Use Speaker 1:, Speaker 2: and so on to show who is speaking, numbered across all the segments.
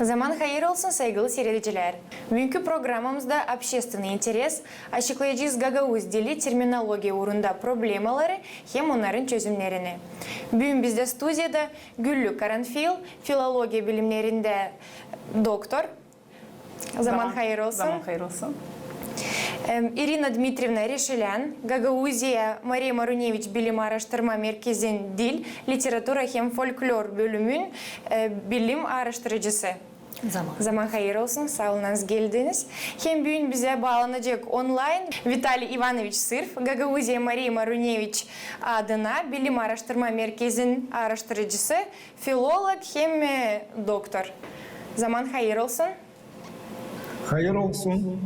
Speaker 1: Zaman hayır olsun saygılı seyrediciler. Bugünkü programımızda общественный интерес açıklayacağız Gagavuz dili terminoloji uğrunda problemaları hem onların çözümlerini. Bugün bizde stüdyoda Güllü Karanfil, filoloji bilimlerinde doktor. Zaman hayır olsun.
Speaker 2: Zaman hayır olsun.
Speaker 1: Irina Dmitrievna Решелян, Gagavuzya Maria Marunevich Bilim Araştırma Merkezi'nin Dil, Literatura hem Folklor bölümün bilim araştırıcısı. Zaman hayır olsun, sağ olunuz geldiniz. Hem bugün bize bağlanacak online Vitaliy Ivanovich Sırf, Gagavuzya Maria Marunevich adına Bilim Araştırma Merkezi'nin araştırıcısı, filolog hem doktor. Zaman hayır olsun.
Speaker 3: Hayır olsun.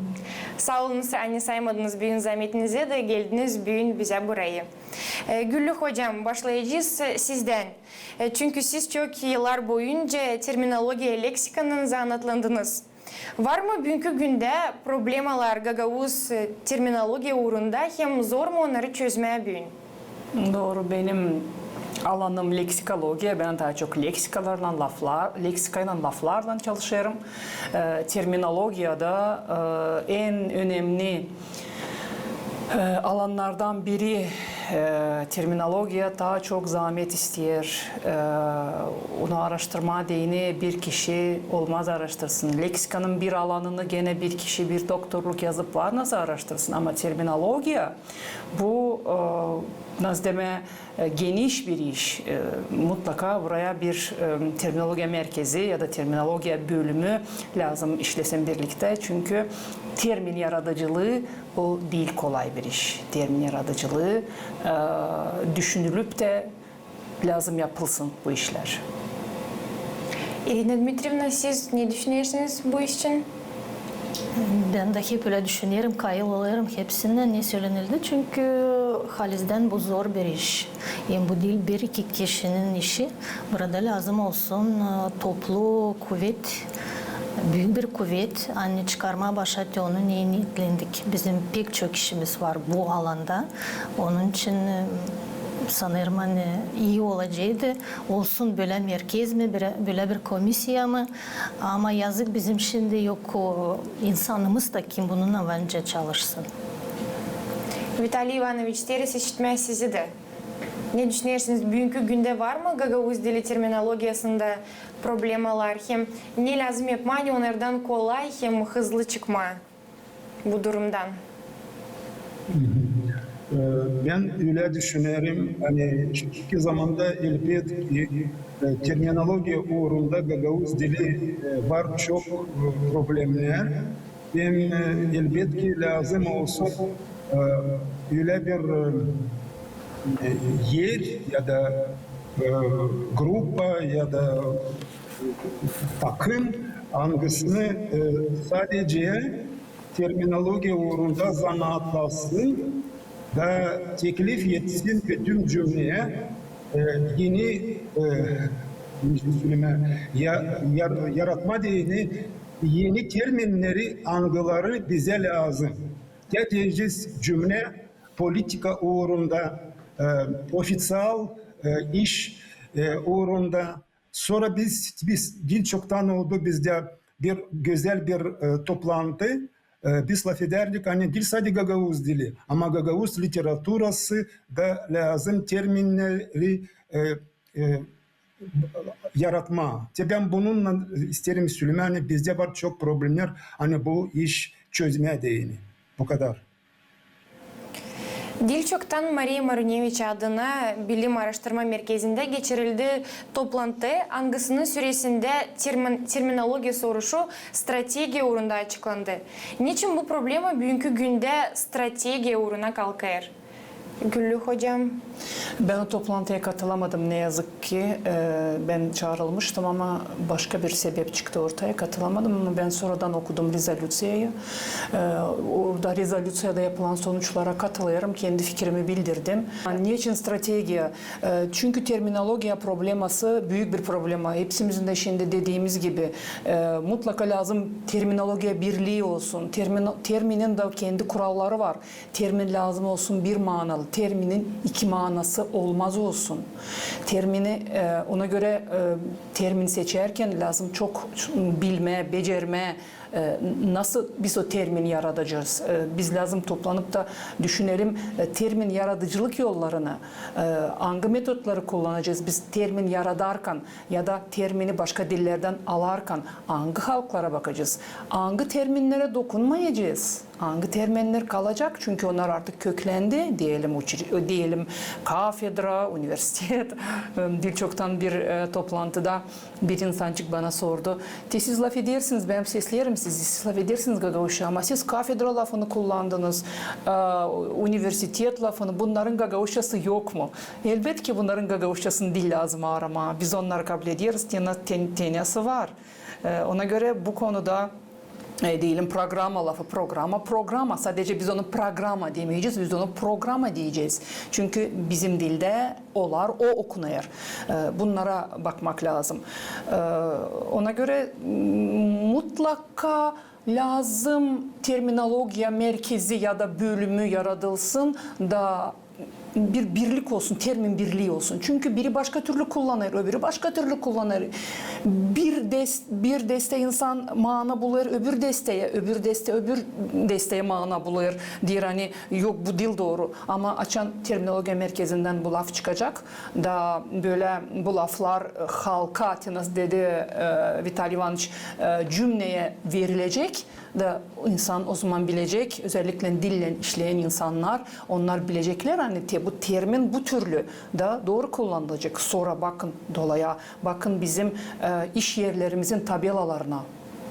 Speaker 1: Sağ olun, anne saymadınız bugün zahmetinize de geldiniz bugün bize buraya. Güllü hocam, başlayacağız sizden. Çünkü siz çok yıllar boyunca terminoloji leksikanın zanatlandınız. Var mı bugünkü günde problemalar Gagavuz terminoloji uğrunda hem zor mu onları çözmeye bugün?
Speaker 2: Doğru, benim alanım leksikoloji. Ben daha çok leksikayla laflarla çalışıyorum. Terminolojide en önemli alanlardan biri terminolojiye daha çok zahmet ister. Onu araştırma deyini bir kişi olmaz araştırsın. Leksikanın bir alanını gene bir kişi bir doktorluk yazıp var nasıl araştırsın. Ama terminoloji bu nasıl deme geniş bir iş. Mutlaka buraya bir terminoloji merkezi ya da terminoloji bölümü lazım işlesin birlikte. Çünkü termin yaratıcılığı o değil kolay bir iş. Termin yaratıcılığı düşünülüp de lazım yapılsın bu işler.
Speaker 1: Irina Dmitrievna, siz ne düşünüyorsunuz bu iş için?
Speaker 4: Ben de hep öyle düşünüyorum, kayılıyorum hepsine ne söylenildi. Çünkü halizden bu zor bir iş. Yani bu değil bir iki kişinin işi. Burada lazım olsun toplu kuvvet, büyük bir kuvvet. Anne çıkarma başlattı, onu niye niyetlendik. Bizim pek çok işimiz var bu alanda. Onun için sanırım hani iyi olacaktı. Olsun böyle merkez mi, böyle bir komisya mı? Ama yazık bizim şimdi yok o insanımız da kim bununla bence çalışsın.
Speaker 1: Vitaliy Ivanovich, ters işitmez sizi de. Ne düşünüyorsunuz? Bugünkü günde var mı Gagavuz dili terminolojisinde problemalar? Hem ne lazım yapmayı onlardan kolay hem hızlı çıkma bu durumdan?
Speaker 3: Ben öyle düşünüyorum. Hani iki zamanda elbette terminoloji uğrunda Gagavuz dili var çok problemler. Hem elbette ki lazım olsa öyle bir yer ya da grupa ya da takım hangisini sadece terminoloji uğrunda zanaatlasın ve teklif yetsin bütün cümleye yeni yaratma deyini yeni terminleri, algıları bize lazım. Geçeceğiz cümle politika uğrunda, ofisyal iş uğrunda. Sonra biz dil çoktan oldu bizde bir güzel bir toplantı. Biz laf ederdik hani dil sadece Gagavuz dili ama Gagavuz literatürası da lazım terminleri yaratma. Ben bununla isterim söyleme hani bizde var çok problemler hani bu iş çözmeye değini. Bu kadar.
Speaker 1: Dil çoktan Maria Marunevich adına Bilim Araştırma Merkezi'nde geçirildi toplantı. Hangisinin süresinde terminoloji soruşu strateji uğrunda açıklandı. Niçin bu problema bugünkü günde strateji uğruna kalkıyor? Güllü hocam.
Speaker 2: Ben o toplantıya katılamadım ne yazık ki. Ben çağrılmıştım ama başka bir sebep çıktı ortaya. Katılamadım ama ben sonradan okudum rezolüsyayı. Orada rezolüsyada yapılan sonuçlara katılıyorum. Kendi fikrimi bildirdim. Niçin strateji? Çünkü terminoloji probleması büyük bir problema. Hepsimizin de şimdi dediğimiz gibi mutlaka lazım terminoloji birliği olsun. Terminin de kendi kuralları var. Termin lazım olsun bir manalı Terminin iki manası olmaz olsun. Termini ona göre termin seçerken lazım çok bilme, becerme, nasıl biz o termini yaratacağız? Biz lazım toplanıp da düşünelim termin yaratıcılık yollarını, hangi metotları kullanacağız? Biz termin yaradarken ya da termini başka dillerden alarken hangi halklara bakacağız? Hangi terminlere dokunmayacağız? Hangi terminler kalacak? Çünkü onlar artık köklendi. Diyelim kafedra, üniversitet. Dil çoktan bir toplantıda bir insancık bana sordu. Siz laf edersiniz, ben seslerim sizi. Siz laf edersiniz Gagauş'a ama siz kafedra lafını kullandınız. Üniversitet lafını. Bunların Gagauşçası yok mu? Elbette ki bunların Gagauşçasını dil lazım arama. Biz onları kabul ediyoruz. Tenası var. Ona göre bu konuda diyelim programa lafı programa sadece biz onu programa demeyeceğiz, biz onu programa diyeceğiz. Çünkü bizim dilde olar, o okunuyor. Bunlara bakmak lazım. Ona göre mutlaka lazım terminoloji merkezi ya da bölümü yaratılsın da bir birlik olsun, termin birliği olsun. Çünkü biri başka türlü kullanır, öbürü başka türlü kullanır. Bir deste insan mana bulur, öbür desteye mana bulur. Diyor hani yok bu dil doğru ama açan terminoloji merkezinden bu laf çıkacak da böyle bu laflar halka nasıl dedi Vital Ivanoviç cümleye verilecek da insan o zaman bilecek, özellikle dille işleyen insanlar onlar bilecekler hani bu termin bu türlü da doğru kullanılacak. Sonra bakın dolaya, bakın bizim iş yerlerimizin tabelalarına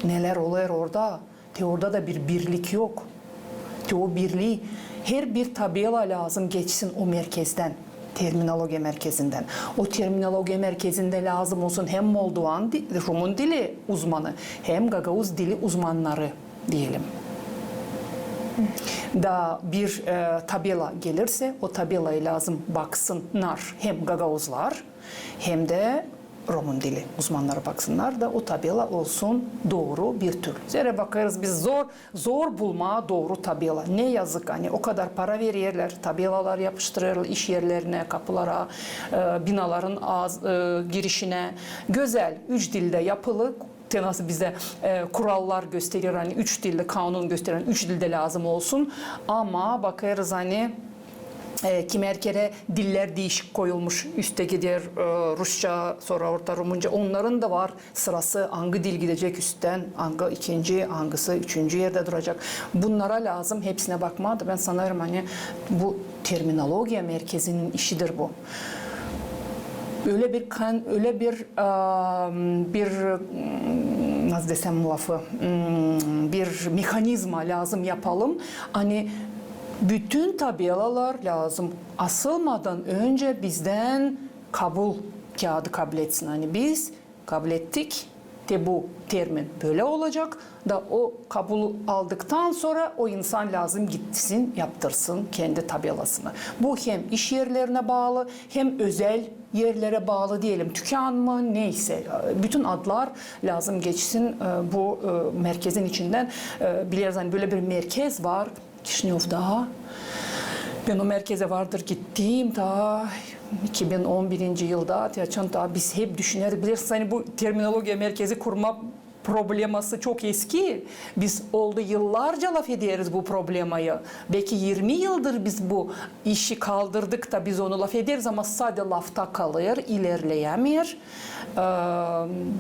Speaker 2: neler oluyor orada. Orada da bir birlik yok. O birliği her bir tabela lazım geçsin o merkezden. Terminoloji merkezinden. O terminoloji merkezinde lazım olsun hem Moldovan, Rumun dili uzmanı hem Gagauz dili uzmanları diyelim. Da bir tabela gelirse o tabelaya lazım baksınlar hem Gagauzlar hem de Roman dili uzmanları baksınlar da o tabela olsun doğru bir tür. Zere bakarız biz zor bulma doğru tabela. Ne yazık hani o kadar para verirler, tabelalar yapıştırırlar iş yerlerine, kapılara, binaların girişine. Güzel, 3 dilde yapılı. Nasıl bize kurallar gösterir hani 3 dilde kanun gösteren 3 dilde lazım olsun ama bakarız hani kimer kere diller değişik koyulmuş üstte gider Rusça sonra orta Rumunca onların da var sırası hangi dil gidecek üstten hangi ikinci hangisi üçüncü yerde duracak bunlara lazım hepsine bakma da ben sanırım hani bu terminoloji merkezinin işidir bu. Öyle bir nasıl desem lafı bir mekanizma lazım yapalım hani bütün tabelalar lazım asılmadan önce bizden kabul kağıdı kabul etsin hani biz kabul ettik de bu termin böyle olacak da o kabul aldıktan sonra o insan lazım gitsin yaptırsın kendi tabelasını. Bu hem iş yerlerine bağlı hem özel yerlere bağlı diyelim dükkan mı neyse bütün adlar lazım geçsin bu merkezin içinden biliyoruz hani böyle bir merkez var Kişinev'da. Ben o merkeze vardır gittim ta 2011. yılda biz hep düşüneriz bilirsiniz hani bu terminoloji merkezi kurma probleması çok eski. Biz oldu yıllarca laf ederiz bu problemayı. Belki 20 yıldır biz bu işi kaldırdık da biz onu laf ederiz ama sadece lafta kalır, ilerleyemiyor.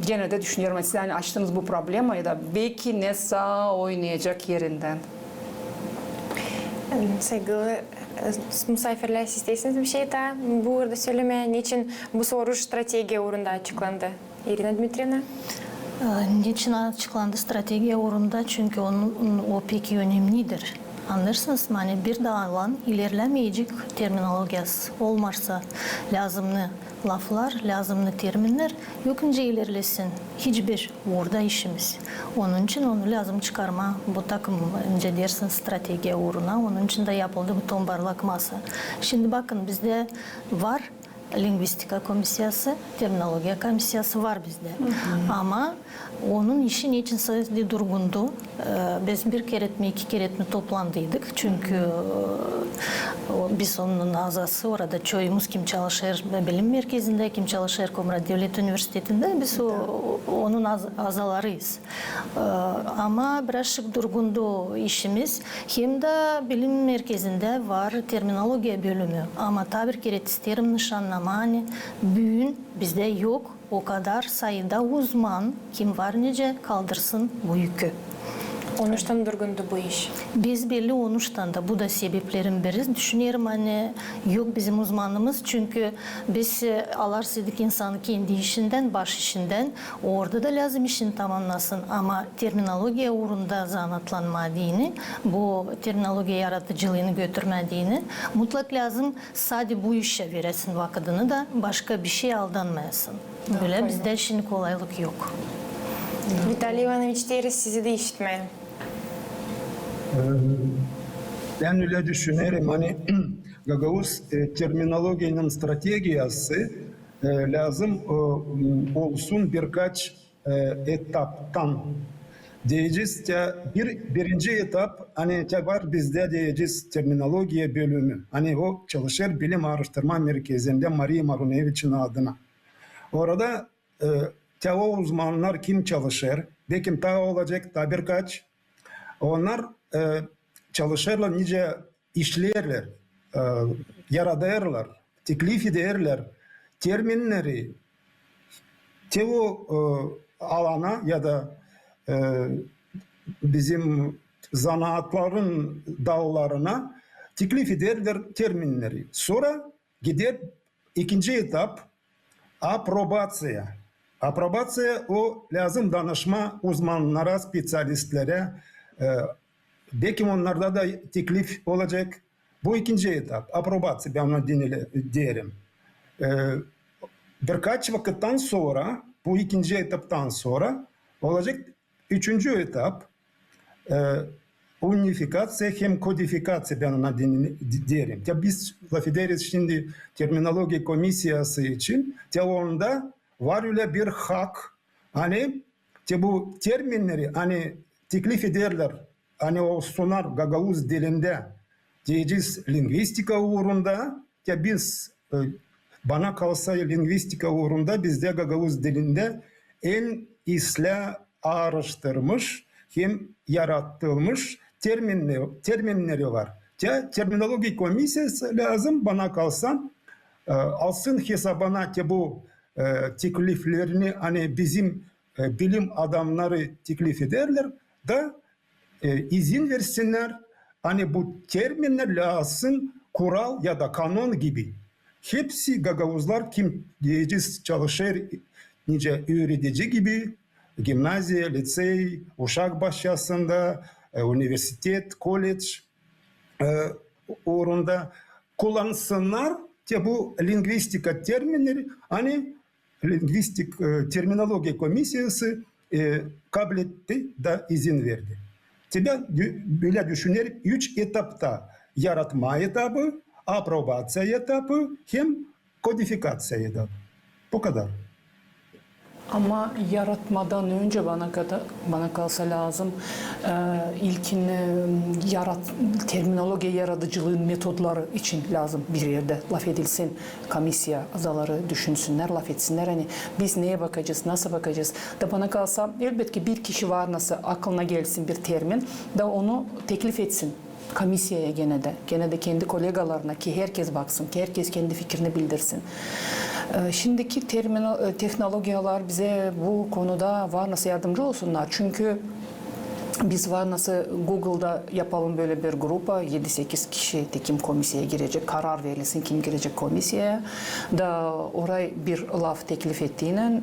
Speaker 2: Gene de düşünüyorum siz yani açtınız bu problemayı da belki Nesa oynayacak yerinden.
Speaker 1: Saygılı misafirler isterseniz bir şey daha bu arada söylemeye niçin bu soru strateji uğrunda açıklandı? Irina Dmitrievna?
Speaker 4: Niçin açıklandı strateji uğrunda? Çünkü o pek önemlidir. Anlarsınız mı? Hani bir de alan ilerlemeyecek terminolojisi olmazsa lazımlı laflar, lazımlı terminler yokunca ilerlesin. Hiçbir orada işimiz. Onun için onu lazım çıkarma. Bu takım önce dersin strateji uğruna. Onun için de yapıldı bu tombarlak masa. Şimdi bakın bizde var lingvistika komisyası, terminoloji komisyası var bizde. Ama onun işi niçin sadece durgundu? Biz bir kere mi iki kere mi toplandıydık. Çünkü biz onun azası orada çoğumuz kim çalışır bilim merkezinde, kim çalışır Komrat Devlet Üniversitesi'nde biz onun azalarıyız. Ama birazcık durgundu işimiz. Hem de bilim merkezinde var terminoloji bölümü. Ama tabii ki isterim nişanlama hani bugün bizde yok. O kadar sayıda uzman kim var nece kaldırsın bu yükü.
Speaker 1: Onuştan durgundu bu iş.
Speaker 4: Biz belli onuştan da bu da sebeplerin biri. Düşünüyorum hani yok bizim uzmanımız çünkü biz alarsızlık insanı kendi işinden, baş işinden orada da lazım işini tamamlasın ama terminolojiye uğrunda zanatlanmadığını, bu terminoloji yaratıcılığını götürmediğini mutlak lazım sadece bu işe veresin vakadını da başka bir şey aldanmayasın. Böyle bizde şimdi kolaylık yok.
Speaker 1: Vitaly Ivanoviç deriz sizi de işitmeye.
Speaker 3: Ben öyle düşünüyorum. Hani Gagavuz terminolojinin stratejisi lazım olsun birkaç etaptan. Diyeceğiz ya birinci etap hani var bizde diyeceğiz terminoloji bölümü. Hani o çalışır bilim araştırma merkezinde Maria Marunevich'in adına. Orada o uzmanlar kim çalışır? Ve kim daha olacak da birkaç. Onlar çalışırlar, nice işlerler, yaratırlar, teklif ederler, terminleri o alana ya da bizim zanaatların dallarına teklif ederler terminleri. Sonra gider ikinci etap aprobatsiya. Aprobatsiya o lazım danışma uzmanlara, spesyalistlere. Belki onlarda da teklif olacak. Bu ikinci etap. Aprobatsiya ben ona diyelim. Birkaç vakitten sonra bu ikinci etaptan sonra olacak üçüncü etap unifikasyon hem kodifikasyon ben ona diyelim. Ya biz laf ederiz şimdi terminoloji komisyası için onda var öyle bir hak hani bu terminleri hani teklif ederler hani o sunar Gagavuz dilinde diyeceğiz lingvistika uğrunda ya biz bana kalsa lingvistika uğrunda bizde Gagavuz dilinde en iyisle araştırmış hem yaratılmış terminleri var. Ya terminoloji komisyası lazım bana kalsa alsın hesabına ki bu tekliflerini hani bizim bilim adamları teklif ederler da izin versinler hani bu terminler lazım kural ya da kanun gibi. Hepsi Gagavuzlar kim diyeceğiz çalışır nice öğretici gibi gimnaziya, lisey, uşak başyasında, üniversitet, kolej uğrunda kullansınlar ki bu lingvistika terminleri hani lingvistik terminoloji komisyası kabul etti da izin verdi. Ben böyle düşünerek 3 etapta yaratma etabı, aprobatsiya etabı hem kodifikasyon etabı. Bu kadar.
Speaker 2: Ama yaratmadan önce bana kalsa lazım ilkin terminoloji yaratıcılığın metodları için lazım bir yerde laf edilsin. Komisya azaları düşünsünler, laf etsinler. Hani biz neye bakacağız, nasıl bakacağız? Da bana kalsa elbette bir kişi var nasıl aklına gelsin bir termin da onu teklif etsin. Komisyaya gene de kendi kolegalarına ki herkes baksın, ki herkes kendi fikrini bildirsin. Şimdiki teknolojiler bize bu konuda var nasıl yardımcı olsunlar. Çünkü biz var nasıl Google'da yapalım böyle bir grupa 7-8 kişi de kim komisyaya girecek, karar verilsin kim girecek komisyaya da oraya bir laf teklif ettiğiyle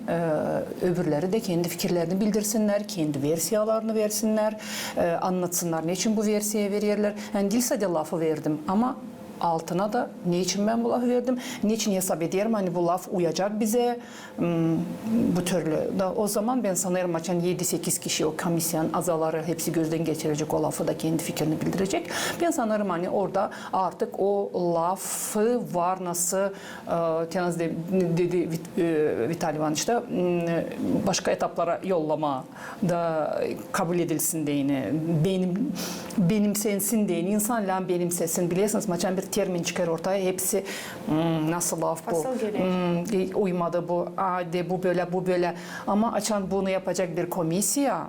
Speaker 2: öbürleri de kendi fikirlerini bildirsinler, kendi versiyalarını versinler, anlatsınlar ne için bu versiyaya verirler. Yani değil sadece lafı verdim ama altına da niçin ben bu lafı verdim? Niçin hesap ederim hani bu laf uyacak bize? Bu türlü. Da o zaman ben sanırım açan 7-8 kişi o komisyon azaları hepsi gözden geçirecek o lafı da kendi fikrini bildirecek. Ben sanırım hani orada artık o lafı var nasıl Tenaz dedi Vital Ivan işte başka etaplara yollama da kabul edilsin deyini, benimsensin deyini, insanla benimsesin. Biliyorsunuz maçan bir termin çıkar ortaya, hepsi nasıl laf bu, uymadı bu, de bu böyle, bu böyle. Ama açan bunu yapacak bir komisya,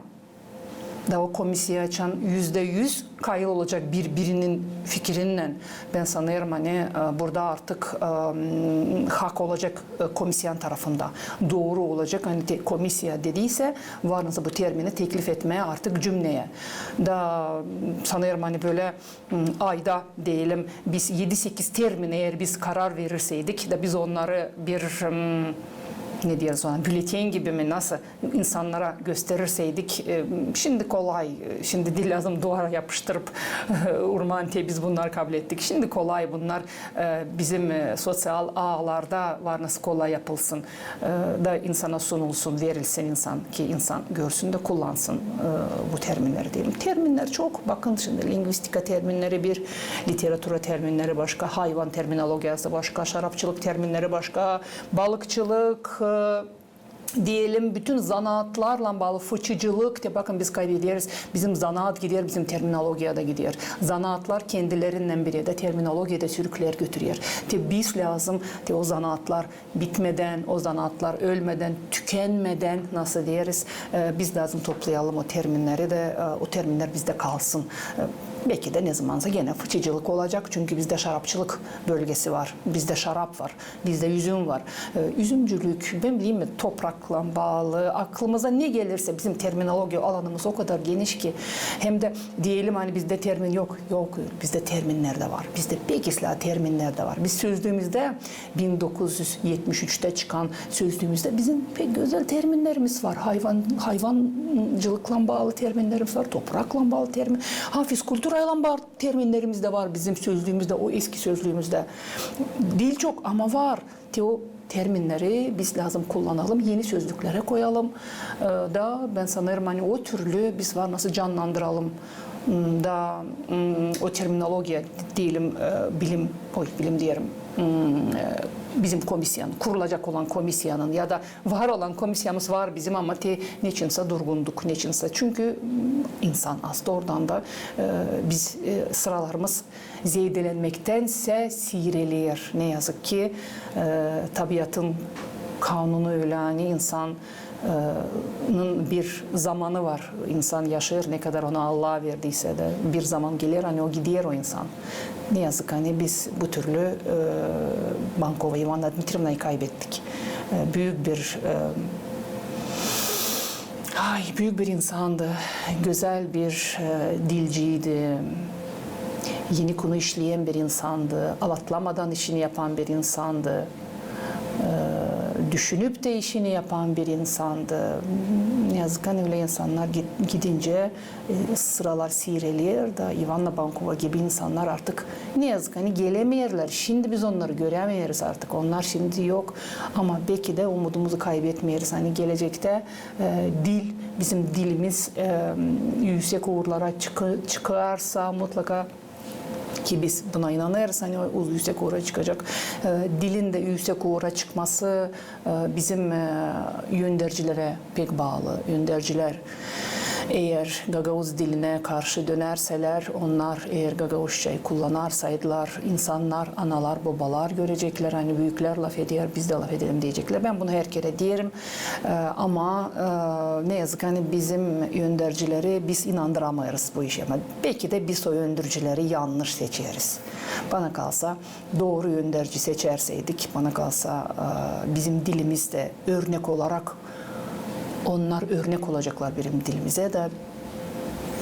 Speaker 2: da o komisya açan %100 kayıl olacak birbirinin fikrinden. Ben sanıyorum hani burada artık hak olacak komisyon tarafında. Doğru olacak. Hani komisya dediyse var nasıl bu termini teklif etmeye artık cümleye. Da sanıyorum hani böyle ayda diyelim biz 7-8 termin eğer biz karar verirseydik de biz onları bir ne diyoruz ona, bülten gibi mi nasıl insanlara gösterirseydik şimdi kolay, şimdi dil lazım duvara yapıştırıp urmantiye biz bunları kabul ettik. Şimdi kolay bunlar bizim sosyal ağlarda var nasıl kolay yapılsın da insana sunulsun, verilsin insan ki insan görsün de kullansın bu terminleri diyelim. Terminler çok, bakın şimdi lingvistika terminleri bir, literatüra terminleri başka, hayvan terminolojisi başka, şarapçılık terminleri başka, balıkçılık, diyelim bütün zanaatlarla bağlı fıçıcılık de bakın biz kaybediyoruz. Bizim zanaat gidiyor, bizim terminolojiya da gidiyor. Zanaatlar kendilerinden biri de terminolojide sürükler götürüyor. Biz lazım o zanaatlar bitmeden, o zanaatlar ölmeden, tükenmeden nasıl diyeriz biz lazım toplayalım o terminleri de o terminler bizde kalsın. Belki de ne zamansa gene fıçıcılık olacak. Çünkü bizde şarapçılık bölgesi var. Bizde şarap var. Bizde üzüm var. Üzümcülük, ben bileyim mi, toprakla bağlı. Aklımıza ne gelirse bizim terminoloji alanımız o kadar geniş ki. Hem de diyelim hani bizde termin yok. Yok. Bizde terminler de var. Bizde bekisla terminler de var. Biz sözlüğümüzde 1973'te çıkan sözlüğümüzde bizim pek özel terminlerimiz var. Hayvancılıkla bağlı terminlerimiz var. Toprakla bağlı termin. Hafiz kültür bağlı terminlerimiz de var bizim sözlüğümüzde, o eski sözlüğümüzde. Dil çok ama var. O terminleri biz lazım kullanalım, yeni sözlüklere koyalım da ben sanırım hani o türlü biz var nasıl canlandıralım da o terminoloji diyelim bilim diyelim bizim komisyon, kurulacak olan komisyonun ya da var olan komisyonumuz var bizim ama neçinse durgunduk, neçinse. Çünkü insan aslında oradan da biz sıralarımız zedelenmektense seyrelir. Ne yazık ki tabiatın kanunu öyle hani insanın bir zamanı var. İnsan yaşar ne kadar ona Allah verdiyse de bir zaman gelir hani o gidiyor o insan. Ne yazık hani biz bu türlü Bankova Ivana Dmitrievna'yı kaybettik. Büyük bir insandı. Güzel bir dilciydi. Yeni konu işleyen bir insandı. Alatlamadan işini yapan bir insandı. Düşünüp de işini yapan bir insandı. Ne yazık ki öyle insanlar gidince sıralar seyrelir da Ivana Bankova gibi insanlar artık ne yazık ki gelemiyorlar. Şimdi biz onları göremeyiz artık. Onlar şimdi yok ama belki de umudumuzu kaybetmeyiz. Hani gelecekte bizim dilimiz yüksek uğurlara çıkarsa mutlaka ki biz buna inanırız hani yüksek uğura çıkacak. Dilin de yüksek uğura çıkması bizim yöndericilere pek bağlı. Yöndericiler eğer Gagavuz diline karşı dönerseler, onlar eğer Gagavuzçayı kullanarsaydılar, insanlar, analar, babalar görecekler. Hani büyükler laf ediyor, biz de laf edelim diyecekler. Ben bunu her kere diyelim. Ama ne yazık hani bizim yöndericileri biz inandıramayız bu işe. Ama belki de biz o yöndericileri yanlış seçeriz. Bana kalsa doğru yönderici seçerseydik, bana kalsa bizim dilimizde örnek olarak onlar örnek olacaklar bizim dilimize de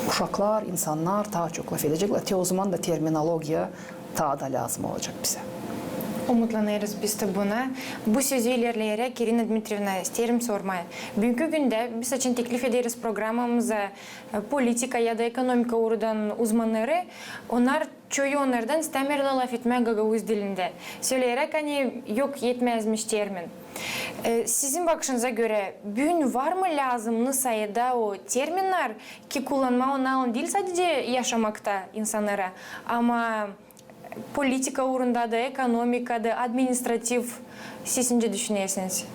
Speaker 2: uşaklar, insanlar daha çok laf edecekler. O zaman da terminoloji daha da lazım olacak bize.
Speaker 1: Umutlanırız biz de buna. Bu sözü ilerleyerek Irina Dmitrievna isterim sormaya. Bugünkü günde biz için teklif ederiz programımıza politika ya da ekonomika uğradan uzmanları. Onlar çoğu onlardan istemirler laf etme Gagavuz dilinde. Söyleyerek hani yok yetmezmiş termin. Sizin bakışınıza göre bugün var mı lazımlı sayıda o terminler ki kullanma ona değil sadece yaşamakta insanlara ama politika uğrunda da, ekonomikada, administratif siz ne düşünüyorsunuz?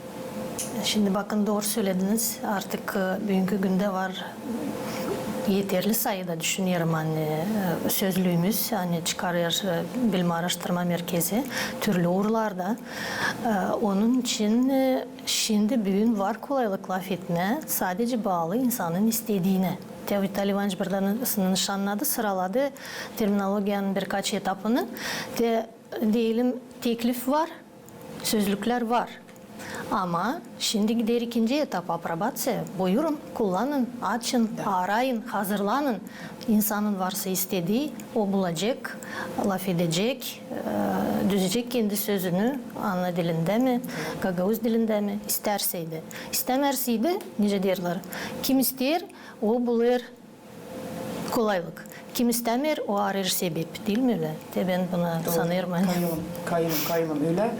Speaker 4: Şimdi bakın doğru söylediniz. Artık bugünkü günde var yeterli sayıda düşünüyorum hani sözlüğümüz hani çıkarır Bilim Araştırma Merkezi türlü uğurlarda. Onun için şimdi bugün var kolaylık laf etme sadece bağlı insanın istediğine. Vitaliy Ivanoviç buradan nişanladı, sıraladı terminolojiyanın birkaç etapını. Diyelim teklif var, sözlükler var. Ama şimdi gider ikinci etap aprobatsiya. Buyurun, kullanın, açın, arayın, hazırlanın. İnsanın varsa istediği o bulacak, laf edecek, düzecek kendi sözünü ana dilinde mi, Gagavuz dilinde mi isterseydi. İstemerseydi, nice derler, kim ister o bulur kolaylık. Kim istemer o arar sebep değil mi öyle? Ben buna sanıyorum.
Speaker 2: Kayılım öyle.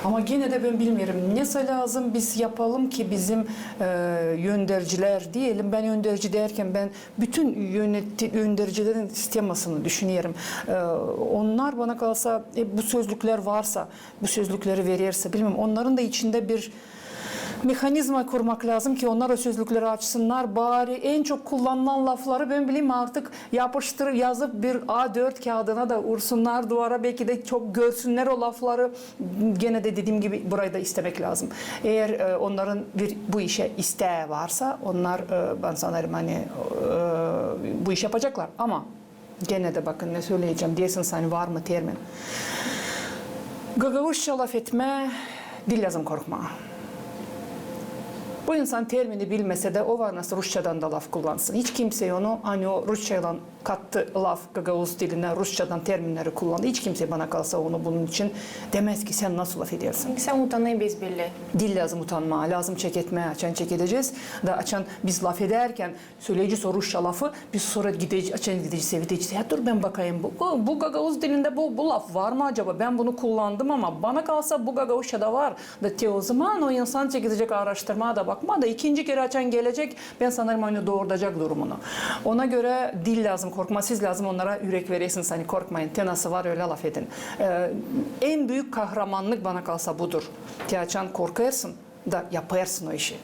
Speaker 2: Ama yine de ben bilmiyorum. Ne lazım biz yapalım ki bizim yöndericiler diyelim. Ben yönderici derken ben bütün yöndericilerin sistemasını düşünüyorum. Onlar bana kalsa bu sözlükler varsa, bu sözlükleri verirse bilmiyorum. Onların da içinde bir mekanizma kurmak lazım ki onlar o sözlükleri açsınlar. Bari en çok kullanılan lafları ben bileyim artık yapıştırıp yazıp bir A4 kağıdına da ursunlar duvara. Belki de çok görsünler o lafları. Gene de dediğim gibi burayı da istemek lazım. Eğer onların bu işe isteği varsa onlar ben sanırım hani bu iş yapacaklar. Ama gene de bakın ne söyleyeceğim diyorsunuz hani var mı termin. Gagavuzca laf etme, dil lazım korkma. Bu insan termini bilmese de o var nasıl Rusçadan da laf kullansın. Hiç kimse onu hani o Rusçadan kattı laf Gagavuz diline Rusçadan terminleri kullandı. Hiç kimse bana kalsa onu bunun için demez ki sen nasıl laf ediyorsun.
Speaker 1: Sen utanayı biz belli.
Speaker 2: Dil lazım utanma, lazım çek etmeye, açan çek edeceğiz. Da açan biz laf ederken söyleyici o Rusça lafı biz sonra gideceğiz, açan gideceğiz, sevdeceğiz. Ya dur ben bakayım bu Gagavuz dilinde bu laf var mı acaba? Ben bunu kullandım ama bana kalsa bu Gagavuzca'da var. Da o zaman o insan çekecek araştırmaya da bakma da ikinci kere açan gelecek ben sanırım onu doğurtacak durumunu. Ona göre dil lazım korkma siz lazım onlara yürek verirsiniz hani korkmayın tenası var öyle laf edin. En büyük kahramanlık bana kalsa budur. Açan korkarsın da yaparsın o işi.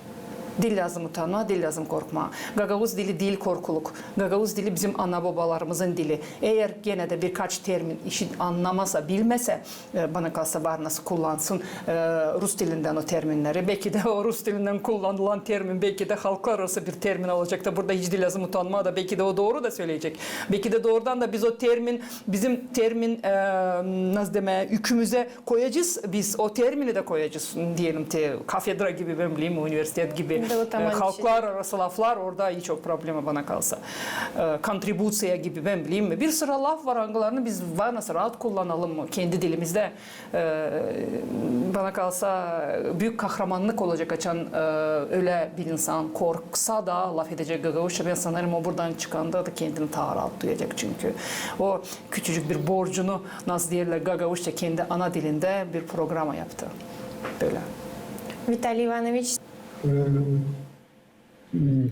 Speaker 2: Dil lazım utanma, dil lazım korkma. Gagavuz dili değil korkuluk. Gagavuz dili bizim ana babalarımızın dili. Eğer gene de birkaç termin işi anlamasa, bilmese bana kalsa var nasıl kullansın Rus dilinden o terminleri. Belki de o Rus dilinden kullanılan termin belki de halklar arası bir termin olacak da burada hiç dil lazım utanma da belki de o doğru da söyleyecek. Belki de doğrudan da biz o termin, bizim termin nasıl deme yükümüze koyacağız. Biz o termini de koyacağız diyelim kafedra gibi ben bileyim üniversitet gibi. Halklar arası laflar orada hiç çok problemi bana kalsa. Kontribüsiya gibi ben bileyim mi? Bir sıra laf var hangilerini biz var nasıl rahat kullanalım mı kendi dilimizde. Bana kalsa büyük kahramanlık olacak açan öyle bir insan korksa da laf edecek Gagavuzca ben sanırım o buradan çıkanda da kendini daha rahat duyacak çünkü o küçücük bir borcunu nasıl diyorlar Gagavuzca kendi ana dilinde bir programa yaptı. Böyle.
Speaker 1: Vitaliy Ivanoviç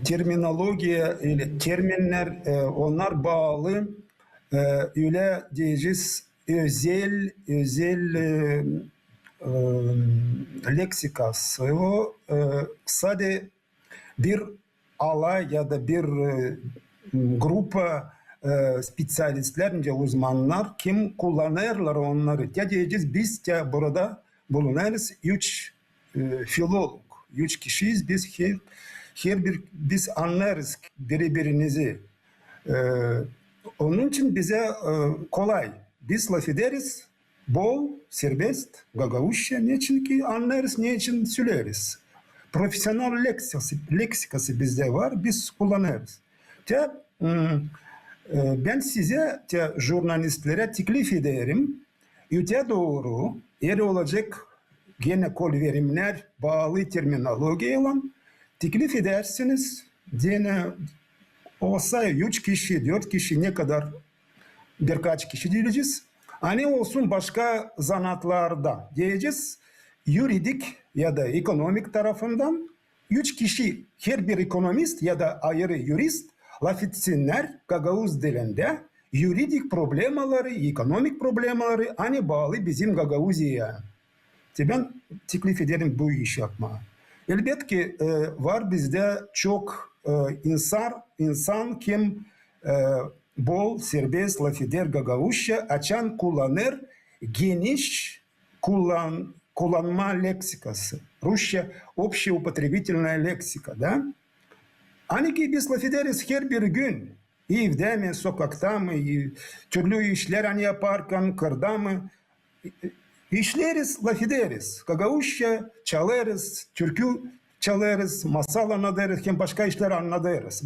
Speaker 3: terminolojiye ile terminler onlar bağlı öyle diyeceğiz özel leksikası o sadece bir alay ya da bir grupa spesyalistler, uzmanlar kim kullanırlar onları. Ya diyeceğiz biz de burada bulunarız 3 filolog. 3 kişiyiz biz biz anlarız birbirimizi. Onun için bize kolay. Biz laf ederiz bol, serbest, Gagavuzca. Niçin ki anlarız, niçin söyleriz. Profesyonel leksikası bizde var, biz kullanırız. Ben size jurnalistlere teklif ederim. Öte doğru eğer olacak gene kol verimler bağlı terminolojiyle teklif edersiniz. Gene olsa 3 kişi, 4 kişi ne kadar birkaç kişi diyeceğiz. Hani olsun başka zanaatlarda diyeceğiz. Yuridik ya da ekonomik tarafından 3 kişi, her bir ekonomist ya da ayrı jurist laf etsinler Gagavuz dilinde. Yuridik problemaları, ekonomik problemaları hani bağlı bizim Gagavuzya'ya. Ben teklif ederim bu iş yapma. Elbette ki var bizde çok insan kim bol, serbest laf eder Gagavuzca, açan kullanır, geniş kullanma leksikası. Rusça общеупотребительная лексика, да? Hani ki biz laf ederiz her bir gün. Evde mi, sokakta mı, türlü işler hani yaparken, kırda mı? İşleriz, laf ederiz. Gagavuzca çalarız, türkü çalarız, masal anlatırız, hem başka işler anlatırız.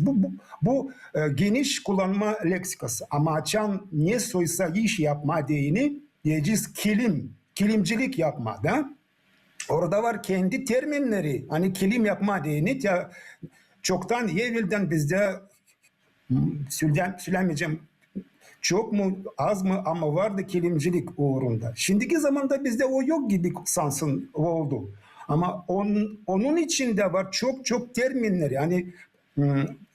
Speaker 3: Bu geniş kullanma leksikası. Ama açan ne soysa iş yapma diyeceğiz kilimcilik yapma da. Orada var kendi terminleri. Hani kilim yapma diyeni ya çoktan evvelden bizde söylemeyeceğim çok mu az mı ama vardı kilimcilik uğrunda. Şimdiki zamanda bizde o yok gibi sansın oldu. Ama onun içinde var çok terminleri. Yani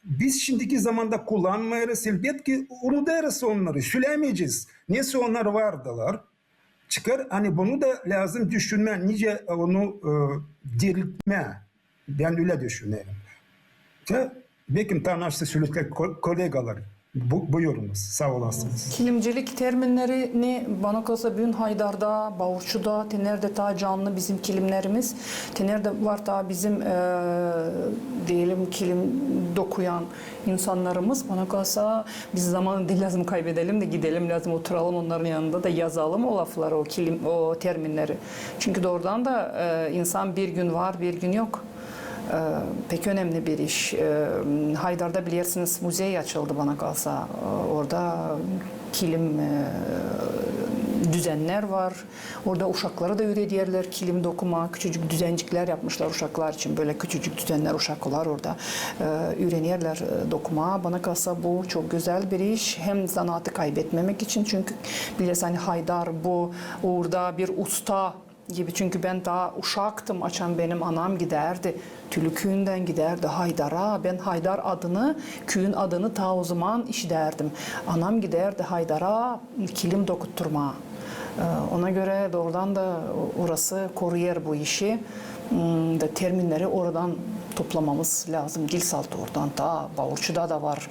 Speaker 3: biz şimdiki zamanda kullanmayız. Elbette ki unutarız onları. Söylemeyeceğiz. Neyse onlar vardılar. Çıkar hani bunu da lazım düşünme. Nice onu diriltme. Ben öyle düşünüyorum. Belki tanıştı söyledikleri kolegalar. Buyurunuz. Sağ olasınız.
Speaker 2: Kilimcilik terminlerini bana kalsa bugün Haydar'da, Bağırçu'da, Tener'de ta canlı bizim kilimlerimiz. Tener'de var da bizim diyelim kilim dokuyan insanlarımız. Bana kalsa biz zamanı değil lazım kaybedelim de gidelim lazım oturalım onların yanında da yazalım o lafları, o terminleri. Çünkü doğrudan da insan bir gün var, bir gün yok. Pek önemli bir iş. Haydar'da bilirsiniz müze açıldı bana kalsa. Orada kilim düzenler var. Orada uşaklara da öğretiyorlar kilim dokuma. Küçücük düzencikler yapmışlar uşaklar için. Böyle küçücük düzenler uşaklar orada öğreniyorlar dokuma. Bana kalsa bu çok güzel bir iş. Hem zanaatı kaybetmemek için çünkü bilirsin hani Haydar bu orada bir usta gibi çünkü ben daha uşaktım açan benim anam giderdi. Tülü köyünden giderdi Haydar'a. Ben Haydar adını, köyün adını ta o zaman işlerdim. Anam giderdi Haydar'a kilim dokutturma. Ona göre doğrudan da orası koruyor bu işi. Da terminleri oradan toplamamız lazım. Dil saltı oradan ta Bağırçı'da da var.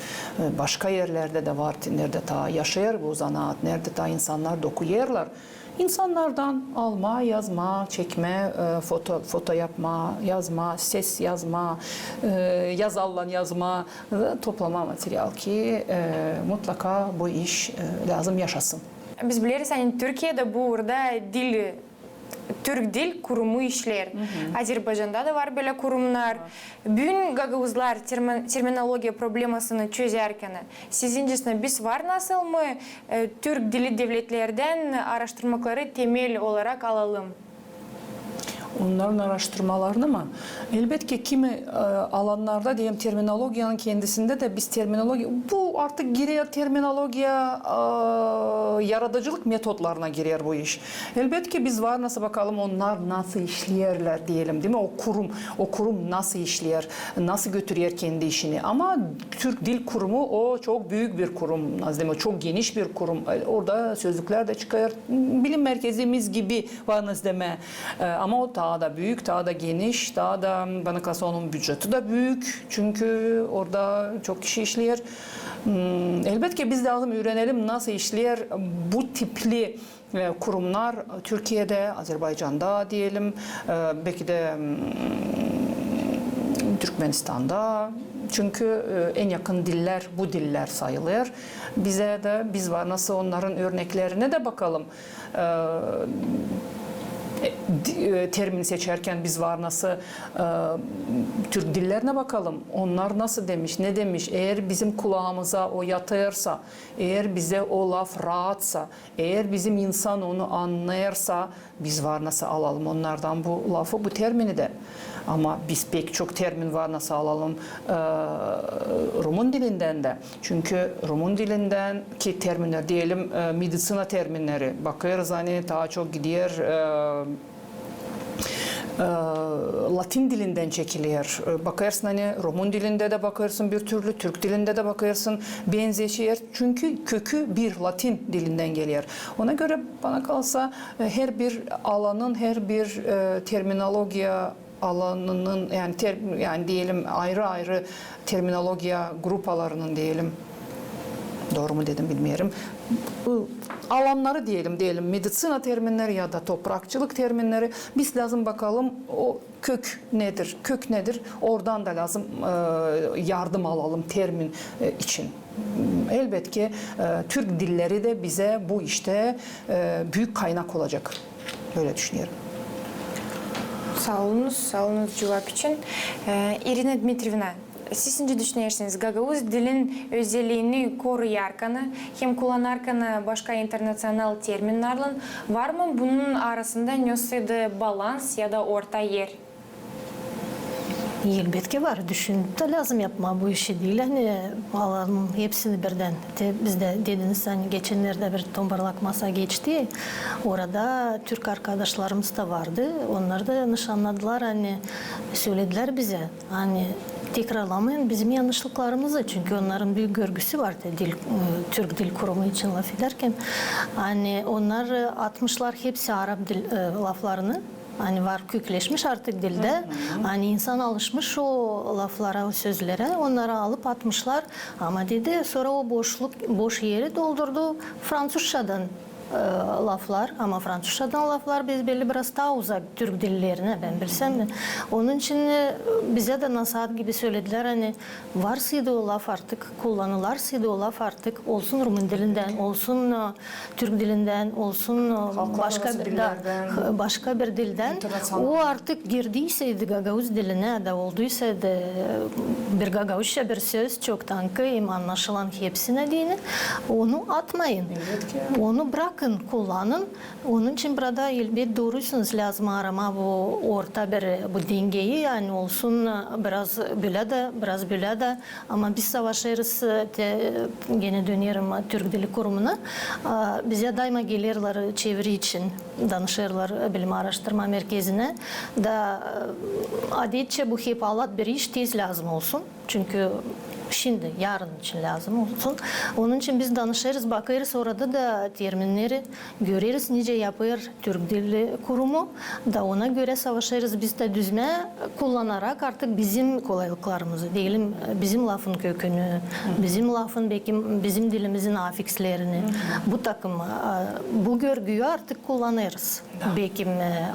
Speaker 2: Başka yerlerde de var. Nerede ta yaşayır bu zanaat. Nerede ta insanlar dokuyarlar. İnsanlardan alma, yazma, çekme, foto yapma, yazma, ses yazma, yazallan yazma, toplama materyal ki mutlaka bu iş lazım yaşasın.
Speaker 1: Biz biliriz hani Türkiye'de burada Türk Dil Kurumu işler. Azerbaycan'da da var böyle kurumlar. Bugün Gagavuzlar terminoloji problemasını çözerken sizincesine biz var nasıl mı Türk dili devletlerden araştırmaları temel olarak alalım?
Speaker 2: Onların araştırmalarını mı? Elbette ki kimi alanlarda diyelim terminolojiyanın kendisinde de biz terminoloji bu artık giriyor terminolojiya yaratıcılık metotlarına giriyor bu iş. Elbette ki biz var nasıl bakalım onlar nasıl işleyerler diyelim değil mi? O kurum nasıl işler, nasıl götürüyor kendi işini. Ama Türk Dil Kurumu o çok büyük bir kurum. Değil mi? Çok geniş bir kurum. Orada sözlükler de çıkıyor. Bilim merkezimiz gibi var deme. Ama o daha da büyük, daha da geniş, daha da bana kalsa onun bütçesi de büyük. Çünkü orada çok kişi işliyor. Elbette ki biz lazım öğrenelim nasıl işliyor bu tipli kurumlar Türkiye'de, Azerbaycan'da diyelim, belki de Türkmenistan'da. Çünkü en yakın diller bu diller sayılır. Bize de biz var nasıl onların örneklerine de bakalım. Termin seçerken biz var nasıl Türk dillerine bakalım. Onlar nasıl demiş, ne demiş? Eğer bizim kulağımıza o yatırsa, eğer bize o laf rahatsa, eğer bizim insan onu anlayırsa biz var nasıl alalım onlardan bu lafı, bu termini de. Ama biz pek çok termin var nasıl alalım Rumun dilinden de. Çünkü Rumun dilinden ki terminler diyelim medisina terminleri bakıyoruz hani daha çok gidiyor Latin dilinden çekiliyor. Bakarsın hani Rumun dilinde de bakarsın bir türlü, Türk dilinde de bakarsın benzeşiyor. Çünkü kökü bir Latin dilinden geliyor. Ona göre bana kalsa her bir alanın, her bir terminolojiya alanının yani diyelim ayrı ayrı terminolojiya grupalarının diyelim doğru mu dedim bilmiyorum. Alanları diyelim medisina terminleri ya da toprakçılık terminleri biz lazım bakalım o kök nedir? Kök nedir? Oradan da lazım yardım alalım termin için. Elbette ki Türk dilleri de bize bu işte büyük kaynak olacak. Böyle düşünüyorum.
Speaker 1: Sağ olunuz cevap için. Irina Dmitrievna, siz ne düşünüyorsunuz? Gagavuz dilin özelliğini koruyarken hem kullanırken başka internasyonel terminlerle var mı bunun arasında nasıl balans ya da orta yer?
Speaker 4: Elbette var. Düşünüp de lazım yapma bu işi değil. Hani alalım hepsini birden. Bizde dediniz hani geçenlerde bir tombarlak masa geçti. Orada Türk arkadaşlarımız da vardı. Onlar da nişanladılar hani söylediler bize. Hani tekrarlamayın bizim yanlışlıklarımızı. Çünkü onların büyük görgüsü vardı Türk Dil Kurumu için laf ederken. Hani onlar atmışlar hepsi Arap dil laflarını. Hani var kökleşmiş artık dilde. Hani insan alışmış o laflara, o sözlere. Onları alıp atmışlar. Ama dedi sonra o boş yeri doldurdu Fransızcadan laflar. Ama Fransızcadan laflar belli biraz daha uzak Türk dillerine ben bilsem de. Onun için bize de nasihat gibi söylediler hani varsaydı o laf artık kullanılarsaydı o laf artık olsun Rumun dilinden, olsun Türk dilinden, olsun başka bir dilden. O artık girdiyse Gagavuz diline de olduysa da bir Gagavuzca bir söz çok tankı anlaşılan hepsine dinin. Onu atmayın. Onu bırakın, kullanın. Onun için burada elbette doğruysunuz lazım arama bu orta bir bu dengeyi yani olsun biraz böyle de ama biz savaşırız gene dönüyorum Türk Dili Kurumu'na. Bize daima gelirler çeviri için danışırlar bilim araştırma merkezine da adetçe bu hep alat bir iş tez lazım olsun. Çünkü şimdi, yarın için lazım olsun. Onun için biz danışırız, bakarız orada da terminleri görürüz, nice yapıyor Türk Dili Kurumu. Da ona göre savaşırız biz de düzme kullanarak artık bizim kolaylıklarımızı, diyelim bizim lafın kökünü, bizim lafın bizim dilimizin afikslerini, bu takım, bu görgüyü artık kullanırız. Belki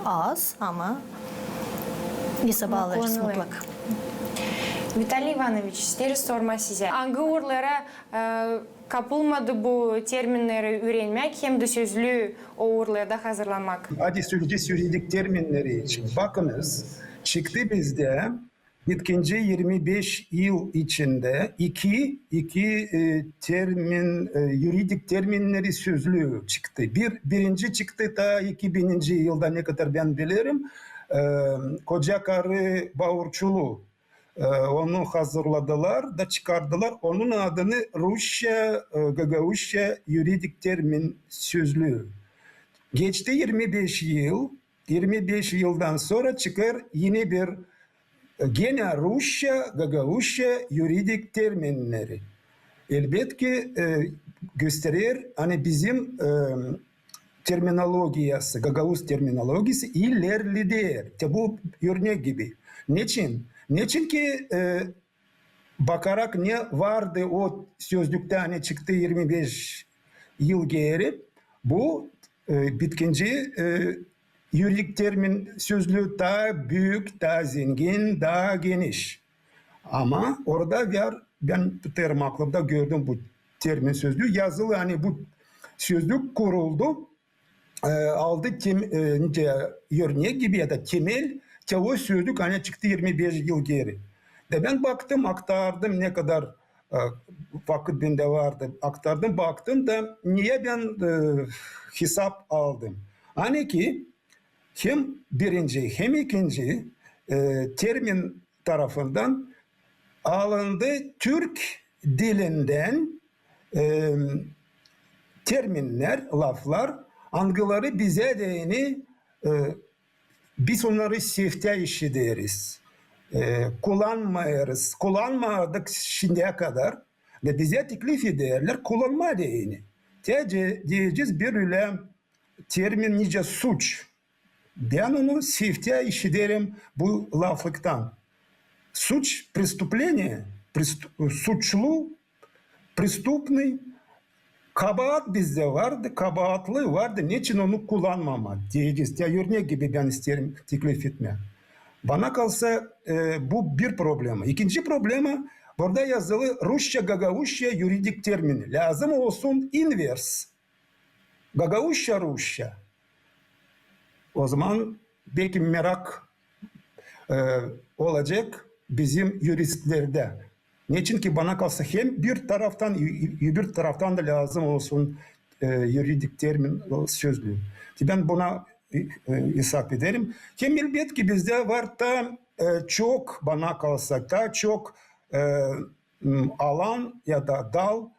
Speaker 4: az ama ise bağlarız mutlaka.
Speaker 1: Vitaliy Ivanovich, size sorma size. Hangi uğurlara kapılmadı bu terminleri öğrenmek hem de sözlü o uğurlarda hazırlamak?
Speaker 3: Hadi juridik terminleri için bakınız. Çıktı bizde ikinci 25 yıl içinde iki termin, juridik terminleri sözlü çıktı. Birinci çıktı ta 2000. yılda ne kadar ben bilirim. Koca karı Bağırçulu. Onu hazırladılar da çıkardılar. Onun adını Rusça, Gagavuzca juridik termin sözlüğü. Geçti 25 yıl. 25 yıldan sonra çıkar yine bir gene Rusça, Gagavuzca juridik terminleri. Elbette ki gösterir hani bizim terminolojisi, Gagavuz terminolojisi ilerledi. Bu örnek gibi. Niçin? Niçin ki bakarak ne vardı o sözlükte hani çıktı 25 yıl geri bu bitkinci juridik termin sözlüğü daha büyük, daha zengin, daha geniş. Ama orada ben tutarım aklımda gördüm bu termin sözlüğü yazılı hani bu sözlük kuruldu aldı örnek gibi ya da temel o sözlük hani çıktı 25 yıl geri. De ben baktım aktardım ne kadar vakit bende vardı aktardım baktım da niye ben hesap aldım. Hani ki hem birinci hem ikinci termin tarafından alındı Türk dilinden terminler, laflar, algıları bize değini biz onları sifte işi deriz. Kullanmayarız. Kullanmadık şimdiye kadar ve bize teklif ederler kullanma değini. Diyeceğiz bir öyle termin nice suç. Ben onu sifte işi derim bu laflıktan. Suç, преступление, suçlu, преступный, kabahat bizde vardı, kabahatlı vardı. Niçin onu kullanmama diyeceğiz. Ya örnek gibi ben isterim teklif etme. Bana kalsa bu bir problema. İkinci problema burada yazılı Rusça, Gagauşça yuridik termini. Lazım olsun invers. Gagauşça, Rusça. O zaman belki merak olacak bizim juristlerde. Niçin ki bana kalsa hem bir taraftan öbür taraftan da lazım olsun yuridik termin sözlüğü. Ben buna hesap ederim. Hem elbette ki bizde var da çok bana kalsa da çok alan ya da dal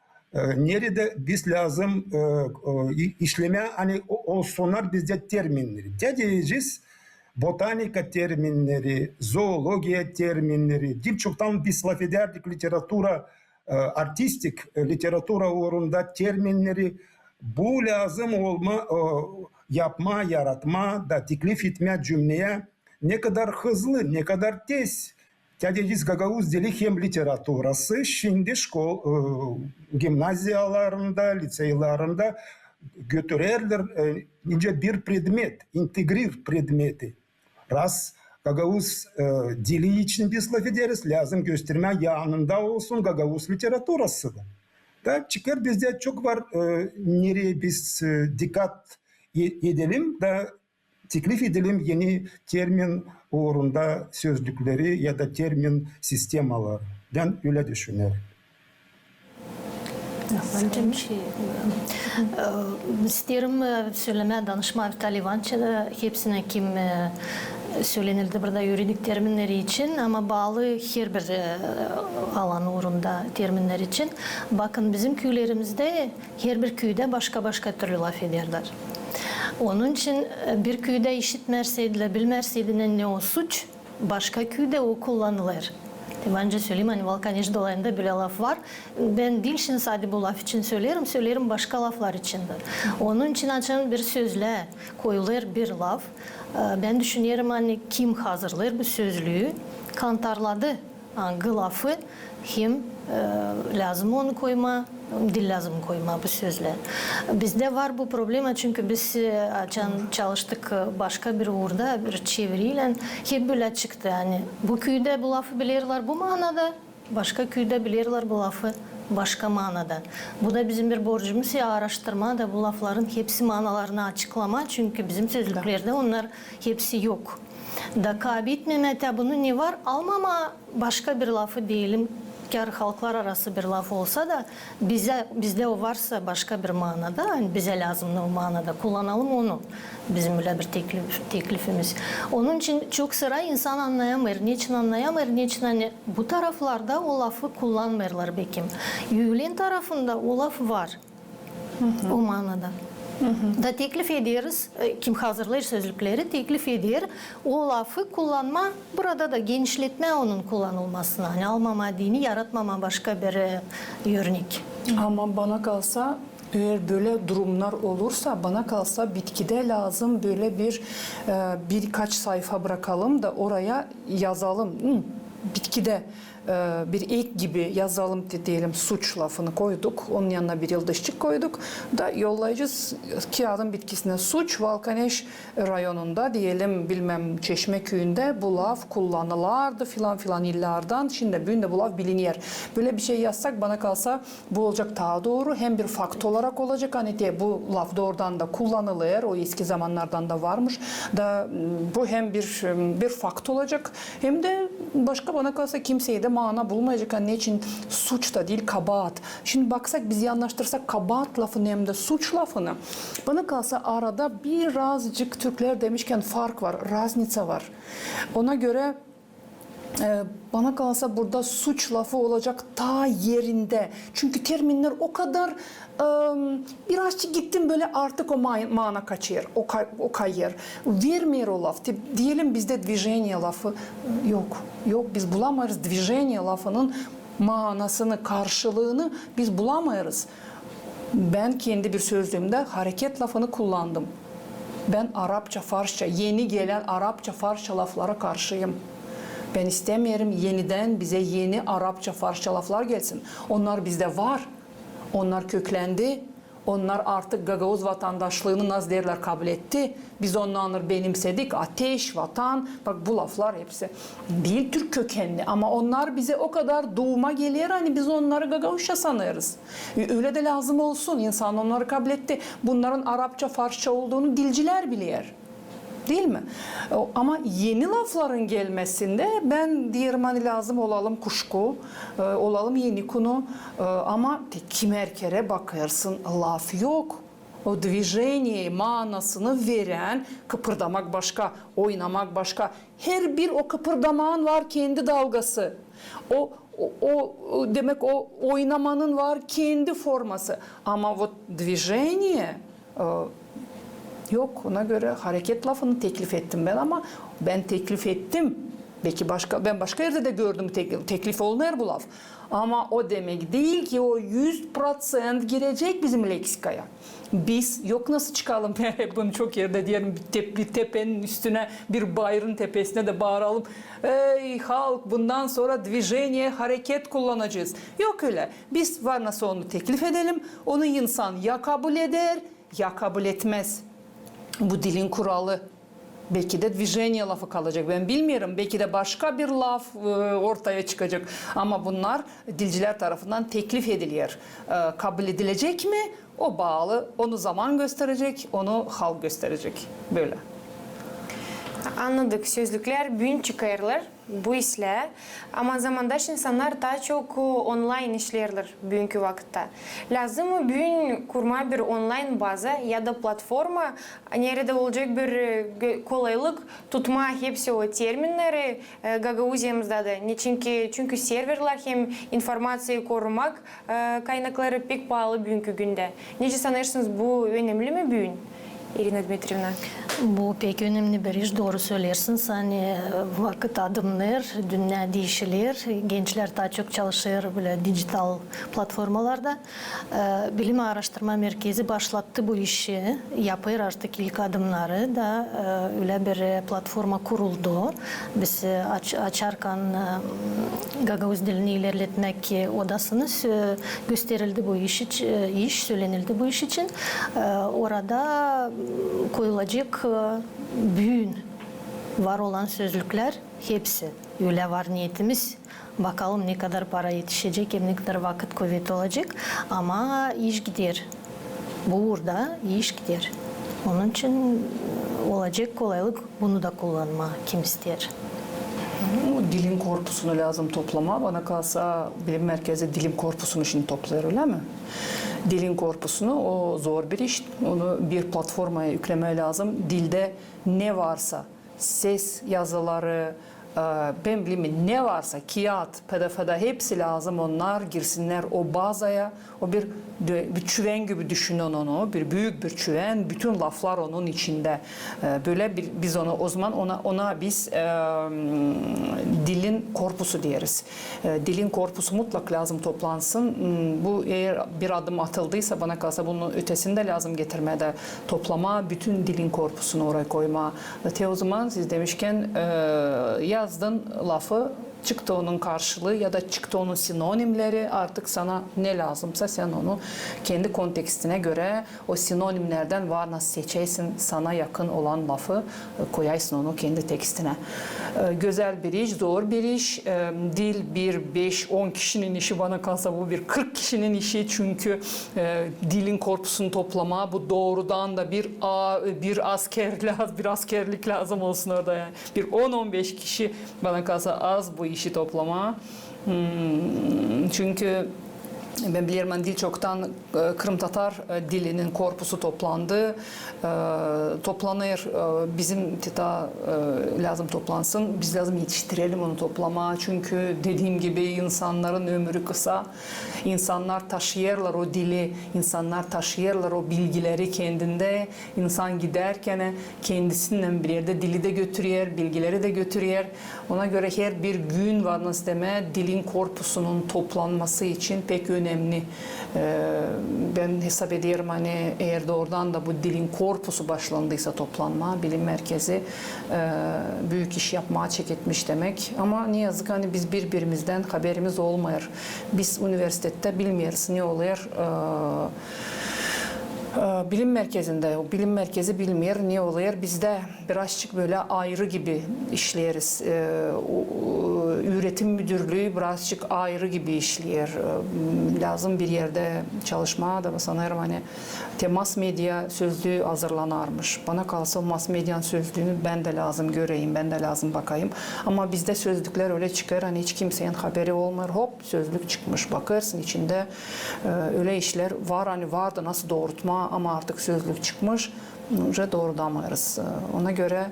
Speaker 3: nerede biz lazım işleme hani olsunlar bizde terminleri. Ne diyeceğiz? Botanika terminleri, zoologiya terminleri, birçoktan biz laf ederdik literatura, artistik literatura uğrunda terminleri bu lazım olma, yapma, yaratma da teklif etme cümleye ne kadar hızlı, ne kadar tez. Tadeciz Gagavuz dili hem literatürası şimdi gimnaziyalarında, liseylarında götürürler bir predmet, integrir predmeti. Ras Gagavuz dili için biz laf ederiz, lazım gösterme yanında olsun Gagavuz literatürası da. Da çıkar bizde çok var nereye biz dikkat edelim da teklif edelim yeni termin uğrunda sözlükleri ya da termin sistemaları. Ben öyle düşünüyorum.
Speaker 4: Bence bir şey isterim söyleme danışma Vital Ivanç'a hepsine kim söylenildi burada yuridik terminleri için ama bağlı her bir alan uğrunda terminler için. Bakın bizim köylerimizde her bir köyde başka türlü laf ederler. Onun için bir köyde işitmerseydiler, bilmerseydiler ne o suç, başka köyde o kullanılır. Bence söyleyeyim hani Valkanij dolayında böyle laf var. Ben değil şimdi sadece bu laf için söylerim başka laflar için de. Onun için açan bir sözle koyulur bir laf. Ben düşünüyorum hani kim hazırlar bu sözlüğü kantarladı hangi lafı hem lazım onu koyma, dil lazım koyma bu sözle. Bizde var bu problem çünkü biz çalıştık başka bir uğurda bir çeviriyle hep böyle çıktı. Yani bu köyde bu lafı bilirler bu manada, başka köyde bilirler bu lafı başka manada. Bu da bizim bir borcumuz ya araştırma da bu lafların hepsi manalarını açıklama çünkü bizim sözlüklerde onlar hepsi yok. Da kabitmemete bunu ne var? Almama başka bir lafı diyelim. Kar halklar arası bir laf olsa da bizde o varsa başka bir manada, yani bize lazım o manada kullanalım onu. Bizim öyle bir teklifimiz. Onun için çok sıra insan anlayamıyor. Niçin anlayamıyor? Niçin hani bu taraflarda o lafı kullanmıyorlar bekim. Yülen tarafında o laf var. O manada. Da teklif ederiz, kim hazırlar sözlükleri teklif eder, o lafı kullanma, burada da genişletme onun kullanılmasına, hani almama dini, yaratmama başka bir örnek.
Speaker 2: Ama bana kalsa eğer böyle durumlar olursa bana kalsa bitkide lazım böyle birkaç sayfa bırakalım da oraya yazalım. Bitkide bir ek gibi yazalım diyelim suç lafını koyduk. Onun yanına bir yıldızcık koyduk. Da yollayacağız kağıdın bitkisine suç Valkaneş rayonunda diyelim bilmem Çeşmeköy'ünde bu laf kullanılardı filan filan illerden. Şimdi bugün de bu laf biliniyor. Böyle bir şey yazsak bana kalsa bu olacak daha doğru. Hem bir fakt olarak olacak hani diye bu laf doğrudan da kullanılır. O eski zamanlardan da varmış. Da bu hem bir fakt olacak hem de başka bana kalsa kimseye de mana bulmayacak. Hani ne için suç da değil kabahat. Şimdi baksak biz yanlaştırsak kabahat lafını hem de suç lafını. Bana kalsa arada birazcık Türkler demişken fark var. Raznica var. Ona göre bana kalsa burada suç lafı olacak ta yerinde. Çünkü terminler o kadar birazcık gittim böyle artık o mana kaçıyor, o kayır. Vermiyor o laf. Diyelim bizde движение lafı yok. Yok biz bulamayız движение lafının manasını, karşılığını biz bulamayız. Ben kendi bir sözlüğümde hareket lafını kullandım. Ben Arapça, Farsça, yeni gelen Arapça, Farsça laflara karşıyım. Ben istemiyorum yeniden bize yeni Arapça, Farsça laflar gelsin. Onlar bizde var. Onlar köklendi. Onlar artık Gagavuz vatandaşlığını nasıl derler kabul etti. Biz onları benimsedik. Ateş, vatan. Bak bu laflar hepsi. Değil Türk kökenli ama onlar bize o kadar doğuma geliyor. Hani biz onları Gagavuzca sanıyoruz. Öyle de lazım olsun. İnsan onları kabul etti. Bunların Arapça, Farsça olduğunu dilciler biliyor. Değil mi? Ama yeni lafların gelmesinde ben diyelim hani lazım olalım kuşku, olalım yeni konu ama kim erkere bakarsın laf yok. O движение manasını veren kıpırdamak başka, oynamak başka. Her bir o kıpırdamağın var kendi dalgası. Demek o oynamanın var kendi forması. Ama o движение yok, ona göre hareket lafını teklif ettim ben ama ben teklif ettim. Belki ben başka yerde de gördüm teklif olmuyor bu laf. Ama o demek değil ki o 100% girecek bizim leksikaya. Biz yok nasıl çıkalım? Bunu çok yerde diyelim bir tepenin üstüne bir bayrın tepesine de bağıralım. Ey halk bundan sonra движение hareket kullanacağız. Yok öyle. Biz var nasıl onu teklif edelim. Onu insan ya kabul eder ya kabul etmez. Bu dilin kuralı. Belki de движение lafı kalacak. Ben bilmiyorum. Belki de başka bir laf ortaya çıkacak. Ama bunlar dilciler tarafından teklif ediliyor. Kabul edilecek mi? O bağlı. Onu zaman gösterecek. Onu halk gösterecek. Böyle.
Speaker 1: Anladık. Sözlükler bugün çıkarılır bu işle. Ama zamandaş insanlar daha çok online işlerler bugünkü vakitte. Lazım mı bugün kurma bir online baza ya da platforma nerede olacak bir kolaylık tutma hepsi o terminleri Gagauziyamızda da. Çünkü serverler hem informasyayı korumak kaynakları pek pahalı bugünkü günde. Nece sanırsınız bu önemli mi bugün? Irina Dmitrievna.
Speaker 4: Bu pek önemli bir iş, doğru söylersiniz. Hani vakit adımlar, dünya değişilir. Gençler daha çok çalışır böyle dijital platformalarda. Bilim Araştırma Merkezi başlattı bu işi. Yapıyor artık ilk adımları da öyle bir platforma kuruldu. Biz açarken Gagavuz dilini ilerletmek odasını gösterildi bu iş söylenildi bu iş için. Orada koyulacak büyün var olan sözlükler hepsi. Öyle var niyetimiz. Bakalım ne kadar para yetişecek, ne kadar vakit kuvvet olacak. Ama iş gider. Burada iş gider. Onun için olacak kolaylık bunu da kullanma kim ister.
Speaker 2: Dilin korpusunu lazım toplama. Bana kalsa bilim merkezi dilim korpusunu şimdi toplar öyle mi? Dilin korpusunu o zor bir iş. Onu bir platformaya yüklemeye lazım. Dilde ne varsa ses yazıları, ben bileyim ne varsa kağıt, pdf'de hepsi lazım onlar girsinler o bazaya. O bir çüven gibi düşünün onu. Bir büyük bir çüven. Bütün laflar onun içinde. Böyle biz o zaman ona biz dilin korpusu deriz. Dilin korpusu mutlak lazım toplansın. Bu eğer bir adım atıldıysa bana kalsa bunun ötesinde lazım getirmeye de toplama, bütün dilin korpusunu oraya koyma. O zaman siz demişken yazdın lafı çıktı onun karşılığı ya da çıktı onun sinonimleri. Artık sana ne lazımsa sen onu kendi kontekstine göre o sinonimlerden var nasıl seçeysin, sana yakın olan lafı koyaysın onu kendi tekstine. Güzel bir iş, zor bir iş. Dil bir 5-10 kişinin işi, bana kalsa bu bir 40 kişinin işi, çünkü dilin korpusunu toplama, bu doğrudan da bir askerlik lazım olsun orada yani. Bir 10-15 kişi bana kalsa az bu işi toplama. Çünkü ben biliyorum, dil çoktan Kırım Tatar dilinin korpusu toplandı. Toplanır. Bizim TİTA lazım toplansın. Biz lazım yetiştirelim onu toplama. Çünkü dediğim gibi insanların ömrü kısa. İnsanlar taşıyırlar o dili. İnsanlar taşıyırlar o bilgileri kendinde. İnsan giderken kendisinden bir yerde dili de götürüyor, bilgileri de götürüyor. Ona göre her bir gün var nasıl deme dilin korpusunun toplanması için pek önemli. Ben hesap ediyorum hani eğer doğrudan da bu dilin korpusu başlandıysa toplanma, bilim merkezi büyük iş yapmaya çeketmiş demek. Ama ne yazık hani biz birbirimizden haberimiz olmuyor. Biz üniversitede bilmiyoruz ne oluyor. Bilim merkezinde, o bilim merkezi bilmiyor ne oluyor. Bizde birazcık böyle ayrı gibi işleriz. Üretim müdürlüğü birazcık ayrı gibi işliyor. Lazım bir yerde çalışma da sanırım hani mass medya sözlüğü hazırlanarmış. Bana kalsa mass medyanın sözlüğünü ben de lazım göreyim, ben de lazım bakayım. Ama bizde sözlükler öyle çıkar hani hiç kimsenin haberi olmuyor. Hop sözlük çıkmış, bakarsın içinde öyle işler var, hani vardı nasıl doğrultma ama artık sözlük çıkmış. Önce doğrulamıyoruz. Ona göre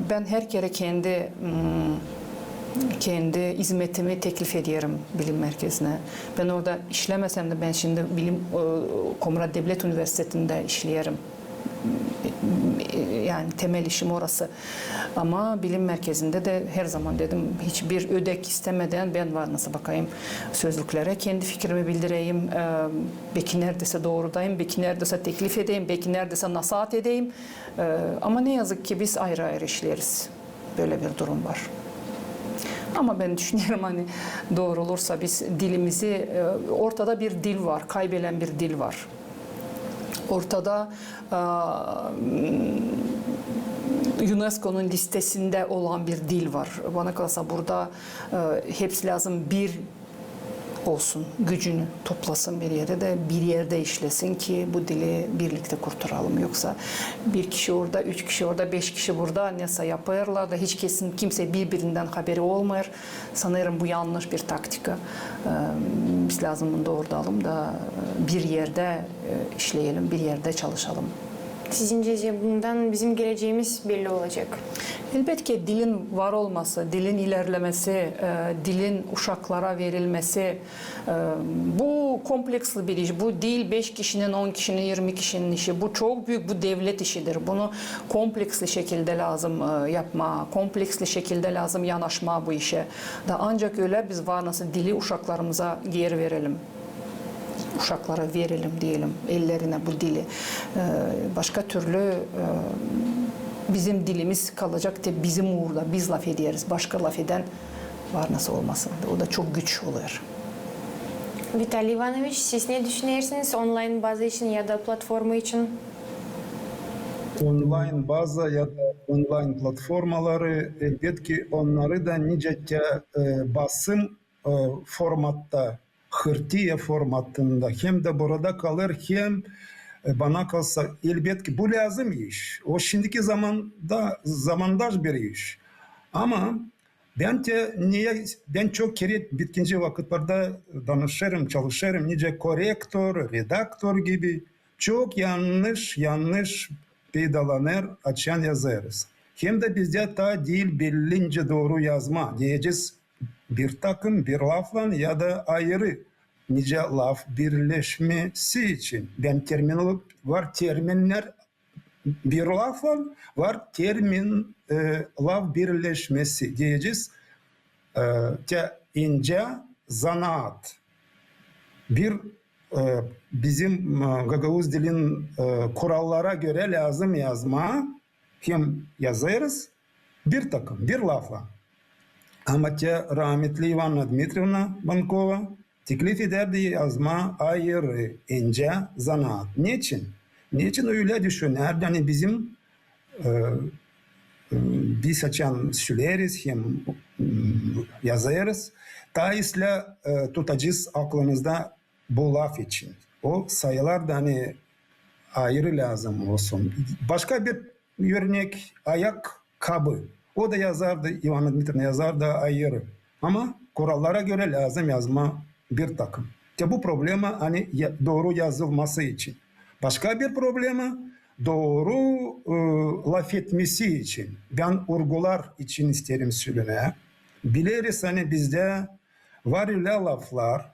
Speaker 2: ben her kere kendi hizmetimi teklif ediyorum bilim merkezine. Ben orada işlemesem de ben şimdi Komrat Devlet Üniversitesi'nde işliyorum. Yani temel işim orası. Ama bilim merkezinde de her zaman dedim hiçbir ödek istemeden ben var nasıl bakayım sözlüklere, kendi fikrimi bildireyim. Belki neredeyse doğrudayım, belki neredeyse teklif edeyim, belki neredeyse nasihat edeyim. Ama ne yazık ki biz ayrı ayrı işleriz. Böyle bir durum var. Ama ben düşünüyorum hani doğru olursa biz dilimizi, ortada bir dil var, kaybeden bir dil var. Ortada UNESCO'nun listesinde olan bir dil var. Bana kalırsa burada hepsi lazım bir olsun, gücünü toplasın bir yere de bir yerde işlesin ki bu dili birlikte kurtaralım. Yoksa bir kişi orada, 3 kişi orada, 5 kişi burada neyse yaparlar da hiç kimse birbirinden haberi olmuyor. Sanırım bu yanlış bir taktika. Biz lazım bunu doğrultalım da bir yerde işleyelim, bir yerde çalışalım.
Speaker 1: Sizce bundan bizim geleceğimiz belli olacak.
Speaker 2: Elbette dilin var olması, dilin ilerlemesi, dilin uşaklara verilmesi bu kompleksli bir iş. Bu değil 5 kişinin, 10 kişinin, 20 kişinin işi. Bu çok büyük, bu devlet işidir. Bunu kompleksli şekilde lazım yapma, kompleksli şekilde lazım yanaşma bu işe. Da ancak öyle biz var nasıl dili uşaklarımıza geri verelim. Uşaklara verelim diyelim, ellerine bu dili. Başka türlü bizim dilimiz kalacak da bizim uğurda biz laf ederiz. Başka laf eden var nasıl olmasın. O da çok güç oluyor.
Speaker 1: Vitaliy Ivanoviç, siz ne düşünüyorsunuz online bazı için ya da platformu için?
Speaker 3: Online baza ya da online platformaları elbette onları da nicece basım formatta, hırtiye formatında hem de burada kalır hem bana kalsa elbette bu lazım iş. O şimdiki zamandaş bir iş. Ama ben çok kere bitince vakitlerde danışırım, çalışırım. Nice korektör, redaktör gibi çok yanlış pedalanır açan yazarız. Hem de bizde ta dil bilince doğru yazma diyeceğiz. Bir takım bir lafla ya da ayrı nice laf birleşmesi için ben terminler bir laf var laf birleşmesi diyeceğiz. İnce zanaat bir bizim Gagavuz dilin kurallara göre lazım yazma hem yazarız bir lafla. Ama rahmetli Ivana Dmitrievna Bankova teklif ederdi yazma ayrı ince zanaat. Niçin? Niçin öyle düşünür? Yani bizim biz açan söyleriz hem yazarız. Dolayısıyla tutacağız aklımızda bu laf için. O sayılar da hani ayrı lazım olsun. Başka bir örnek ayakkabı. O da yazardı, Ivana Dmitrievna yazardı ayrı. Ama kurallara göre lazım yazma bir takım. İşte bu problema hani doğru yazılması için. Başka bir problema doğru laf etmesi için. Ben vurgular için isterim söylemeye. Biliriz hani bizde var öyle laflar.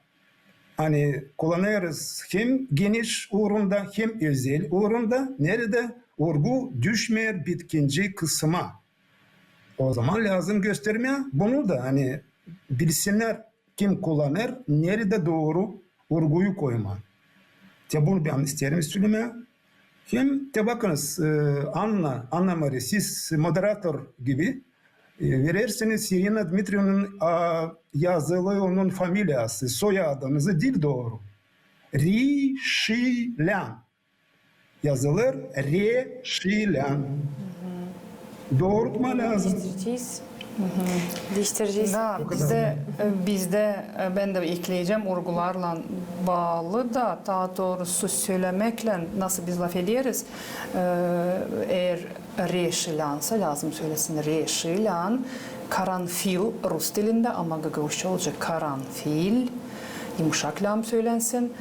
Speaker 3: Hani kullanıyoruz hem geniş uğrunda hem özel uğrunda. Nerede? Vurgu düşmeyer bitkinci kısma. O zaman lazım göstermeye bunu da hani bilsinler kim kullanır, nerede doğru vurguyu koyma. İşte bunu ben isterim söylemeye. Hem de bakınız Anna Marie siz moderatör gibi verirseniz Irina Dmitrievna'nın yazılı onun familyası, soyadınızı değil doğru. Rişilen yazılır. Reşilen. Doğrultma lazım.
Speaker 1: Değiştireceğiz. Değiştireceğiz.
Speaker 2: Da, bizde ben de ekleyeceğim vurgularla bağlı da daha doğrusu söylemekle nasıl biz laf ederiz eğer reşilansa lazım söylesin reşilan karanfil Rus dilinde ama Gagavuzca olacak karanfil yumuşak lam söylensin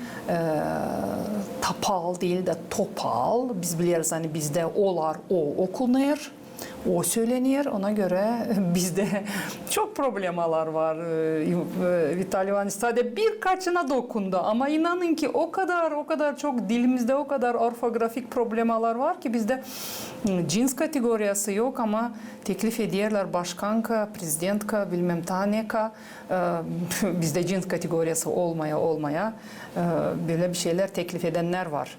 Speaker 2: tapal değil de topal biz biliyoruz hani bizde olar o okunur. O söyleniyor. Ona göre bizde çok problemalar var. Vitali Ivanoviç sadece birkaçına dokundu. Ama inanın ki o kadar çok dilimizde o kadar orfografik problemalar var ki bizde cins kategoriyası yok ama teklif ediyorlar başkanka, prezidentka, bilmem taneka. Bizde cins kategoriyası olmaya böyle bir şeyler teklif edenler var.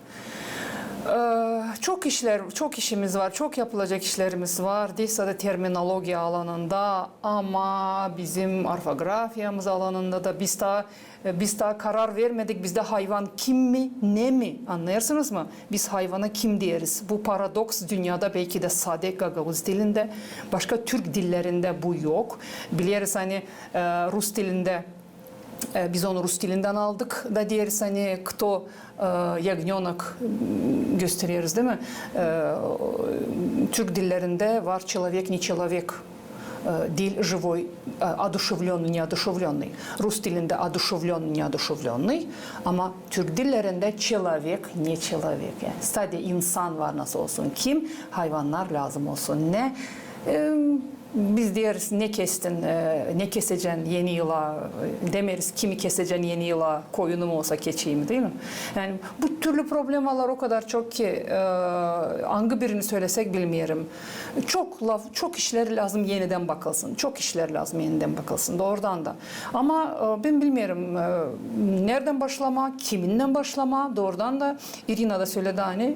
Speaker 2: Çok işimiz var, çok yapılacak işlerimiz var. Değilse de terminoloji alanında ama bizim orfografyamız alanında da biz daha karar vermedik. Bizde hayvan kim mi, ne mi? Anlayarsınız mı? Biz hayvana kim diyeriz? Bu paradoks dünyada belki de sade Gagavuz dilinde, başka Türk dillerinde bu yok. Biliyoruz hani Rus dilinde biz onu Rus dilinden aldık da diğeriz hani kto ягненок gösteriyoruz değil mi? Türk dillerinde var человек, не человек. Dil живой, одушевленный, неодушевленный. Rus dilinde одушевленный, неодушевленный. Ama Türk dillerinde человек, не человек. Yani sadece insan var nasıl olsun. Kim? Hayvanlar lazım olsun. Ne? Biz deriz ne kestin, ne keseceksin yeni yıla demeriz kimi keseceksin yeni yıla koyunum olsa keçiyim değil mi? Yani bu türlü problemler o kadar çok ki hangi birini söylesek bilmiyorum. Çok işler lazım yeniden bakılsın. Çok işler lazım yeniden bakılsın doğrudan da. Ama ben bilmiyorum nereden başlama, kiminden başlama doğrudan da Irina da söyledi hani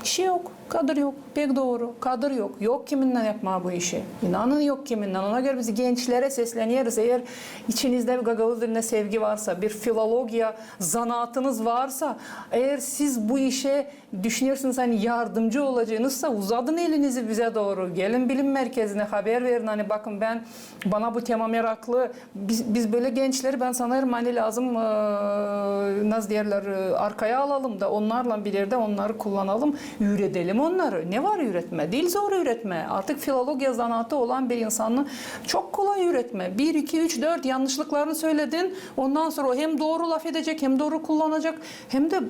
Speaker 2: şey yok. Kadir yok. Pek doğru. Kadir yok. Yok kiminden yapma bu işi. İnanın yok kiminden. Ona göre biz gençlere sesleniyoruz. Eğer içinizde bir Gagavuz diline sevgi varsa, bir filologiya zanaatınız varsa, eğer siz bu işe düşünüyorsunuz hani yardımcı olacağınızsa uzadın elinizi bize doğru. Gelin bilim merkezine haber verin. Hani bakın bana bu tema meraklı. Biz böyle gençleri ben sanırım hani lazım nasıl derler arkaya alalım da onlarla bir yerde onları kullanalım. Üretelim onları. Ne var üretme? Dil zor üretme. Artık filologiya zanaatı olan bir insanı çok kolay üretme. 1, 2, 3, 4 yanlışlıklarını söyledin. Ondan sonra o hem doğru laf edecek hem doğru kullanacak. Hem de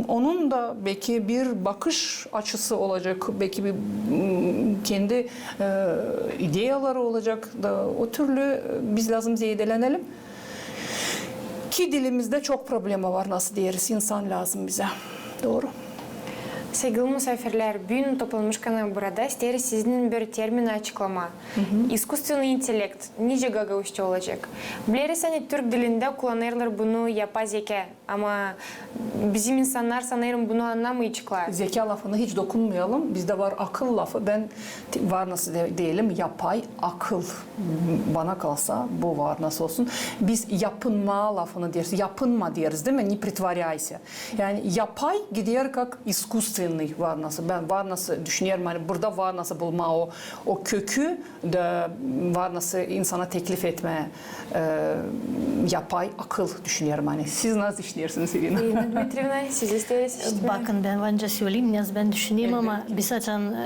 Speaker 2: onun da belki bir bakış açısı olacak. Belki bir kendi ideyaları olacak da o türlü biz lazım zeydelenelim. Ki dilimizde çok problemi var nasıl diyeriz. İnsan lazım bize. Doğru.
Speaker 1: Saygılı misafirler, bugün toplanmışken burada isteriz sizin bir termin açıklama. İskусственный intellekt nice Gagauzca olacak? Biliriz hani Türk dilinde kullanırlar bunu yapay zeka ama bizim insanlar sanırım bunu anlamayacaklar.
Speaker 2: Zeka lafına hiç dokunmayalım. Bizde var akıl lafı. Ben var nasıl diyelim yapay akıl. Bana kalsa bu var nasıl olsun. Biz yapınma lafını deriz. Yapınma deriz değil mi? Не притворяйся. Yani yapay gidiyor как искусственный var nasıl. Ben var nasıl düşünüyorum hani burada var nasıl bulma o kökü de var nasıl insana teklif etme yapay akıl düşünüyorum hani. Siz nasıl düşünüyorsunuz Irina?
Speaker 1: Irina Dmitrievna, siz isteriz işte.
Speaker 4: Bakın ben önce söyleyeyim, biraz ben düşüneyim ama biz açan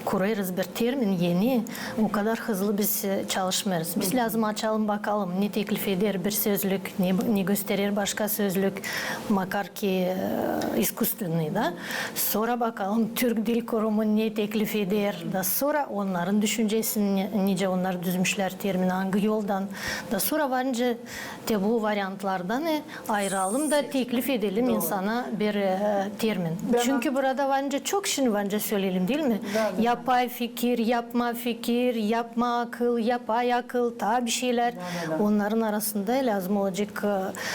Speaker 4: kuruyoruz bir termin yeni. O kadar hızlı biz çalışmıyoruz. Biz lazım açalım bakalım ne teklif eder bir sözlük, ne gösterir başka sözlük. Makar ki искусственный da. Sonra bakalım Türk Dil Kurumu ne teklif eder. Da sonra onların düşüncesini nice onlar düzmüşler termin hangi yoldan. Da sonra bence de bu varyantlardan ayıralım da teklif edelim insana bir termin. Çünkü burada bence çok şimdi bence söyleyelim değil mi? Yapay fikir, yapma akıl, yapay akıl, ta bir şeyler. Onların arasında lazım olacak.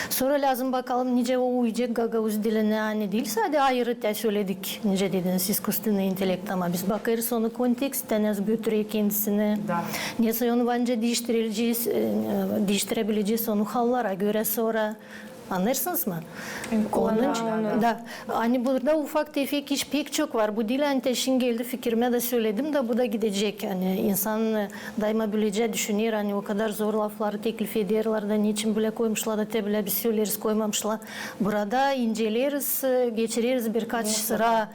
Speaker 4: Sonra lazım bakalım nice o uyacak Gagauz diline hani değil. Sadece ayrı da söyledik. Nice dediniz искусственный intellekt ama biz bakarız onu konteksten nasıl götürüyor kendisini. Neyse onu bence değiştirebileceğiz onu hallara göre sonra. Anlarsınız mı? Onun için da hani burada ufak tefek iş pek çok var. Bu dil anteşin geldi fikrime de söyledim de bu da gidecek. Hani insan daima bileceği düşünür. Hani o kadar zor lafları teklif ederler de niçin bile koymuşlar da bile bir söyleriz koymamışlar. Burada inceleriz, geçiririz birkaç sıra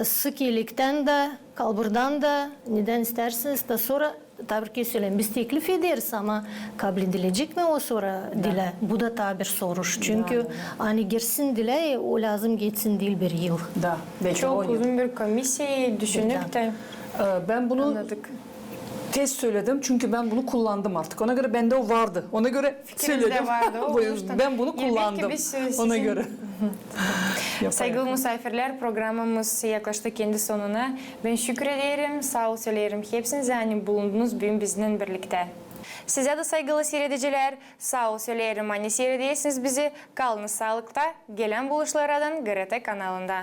Speaker 4: sık iyilikten de kalburdan da neden isterseniz de sonra tabii ki söyleyeyim biz teklif ederiz ama kabul edilecek mi o sonra dile? Bu da tabii bir soruş. Çünkü hani girsin dile o lazım geçsin dil bir yıl.
Speaker 1: Çok uzun bir komisyayı düşünüp de
Speaker 2: ben bunu
Speaker 1: anladık.
Speaker 2: tez söyledim çünkü ben bunu kullandım artık. Ona göre bende o vardı. Ona göre söyledim.
Speaker 1: Vardı,
Speaker 2: ben bunu kullandım. Ona göre.
Speaker 1: Saygılı misafirler, programımız yaklaştı kendi sonuna. Ben şükür ederim, sağ ol söylerim hepsinize hani bulundunuz bugün bizimle birlikte. Size de saygılı seyrediciler, sağ ol söylerim hani seyrediyorsunuz bizi. Kalınız sağlıkta, gelen buluşlardan GRT kanalında.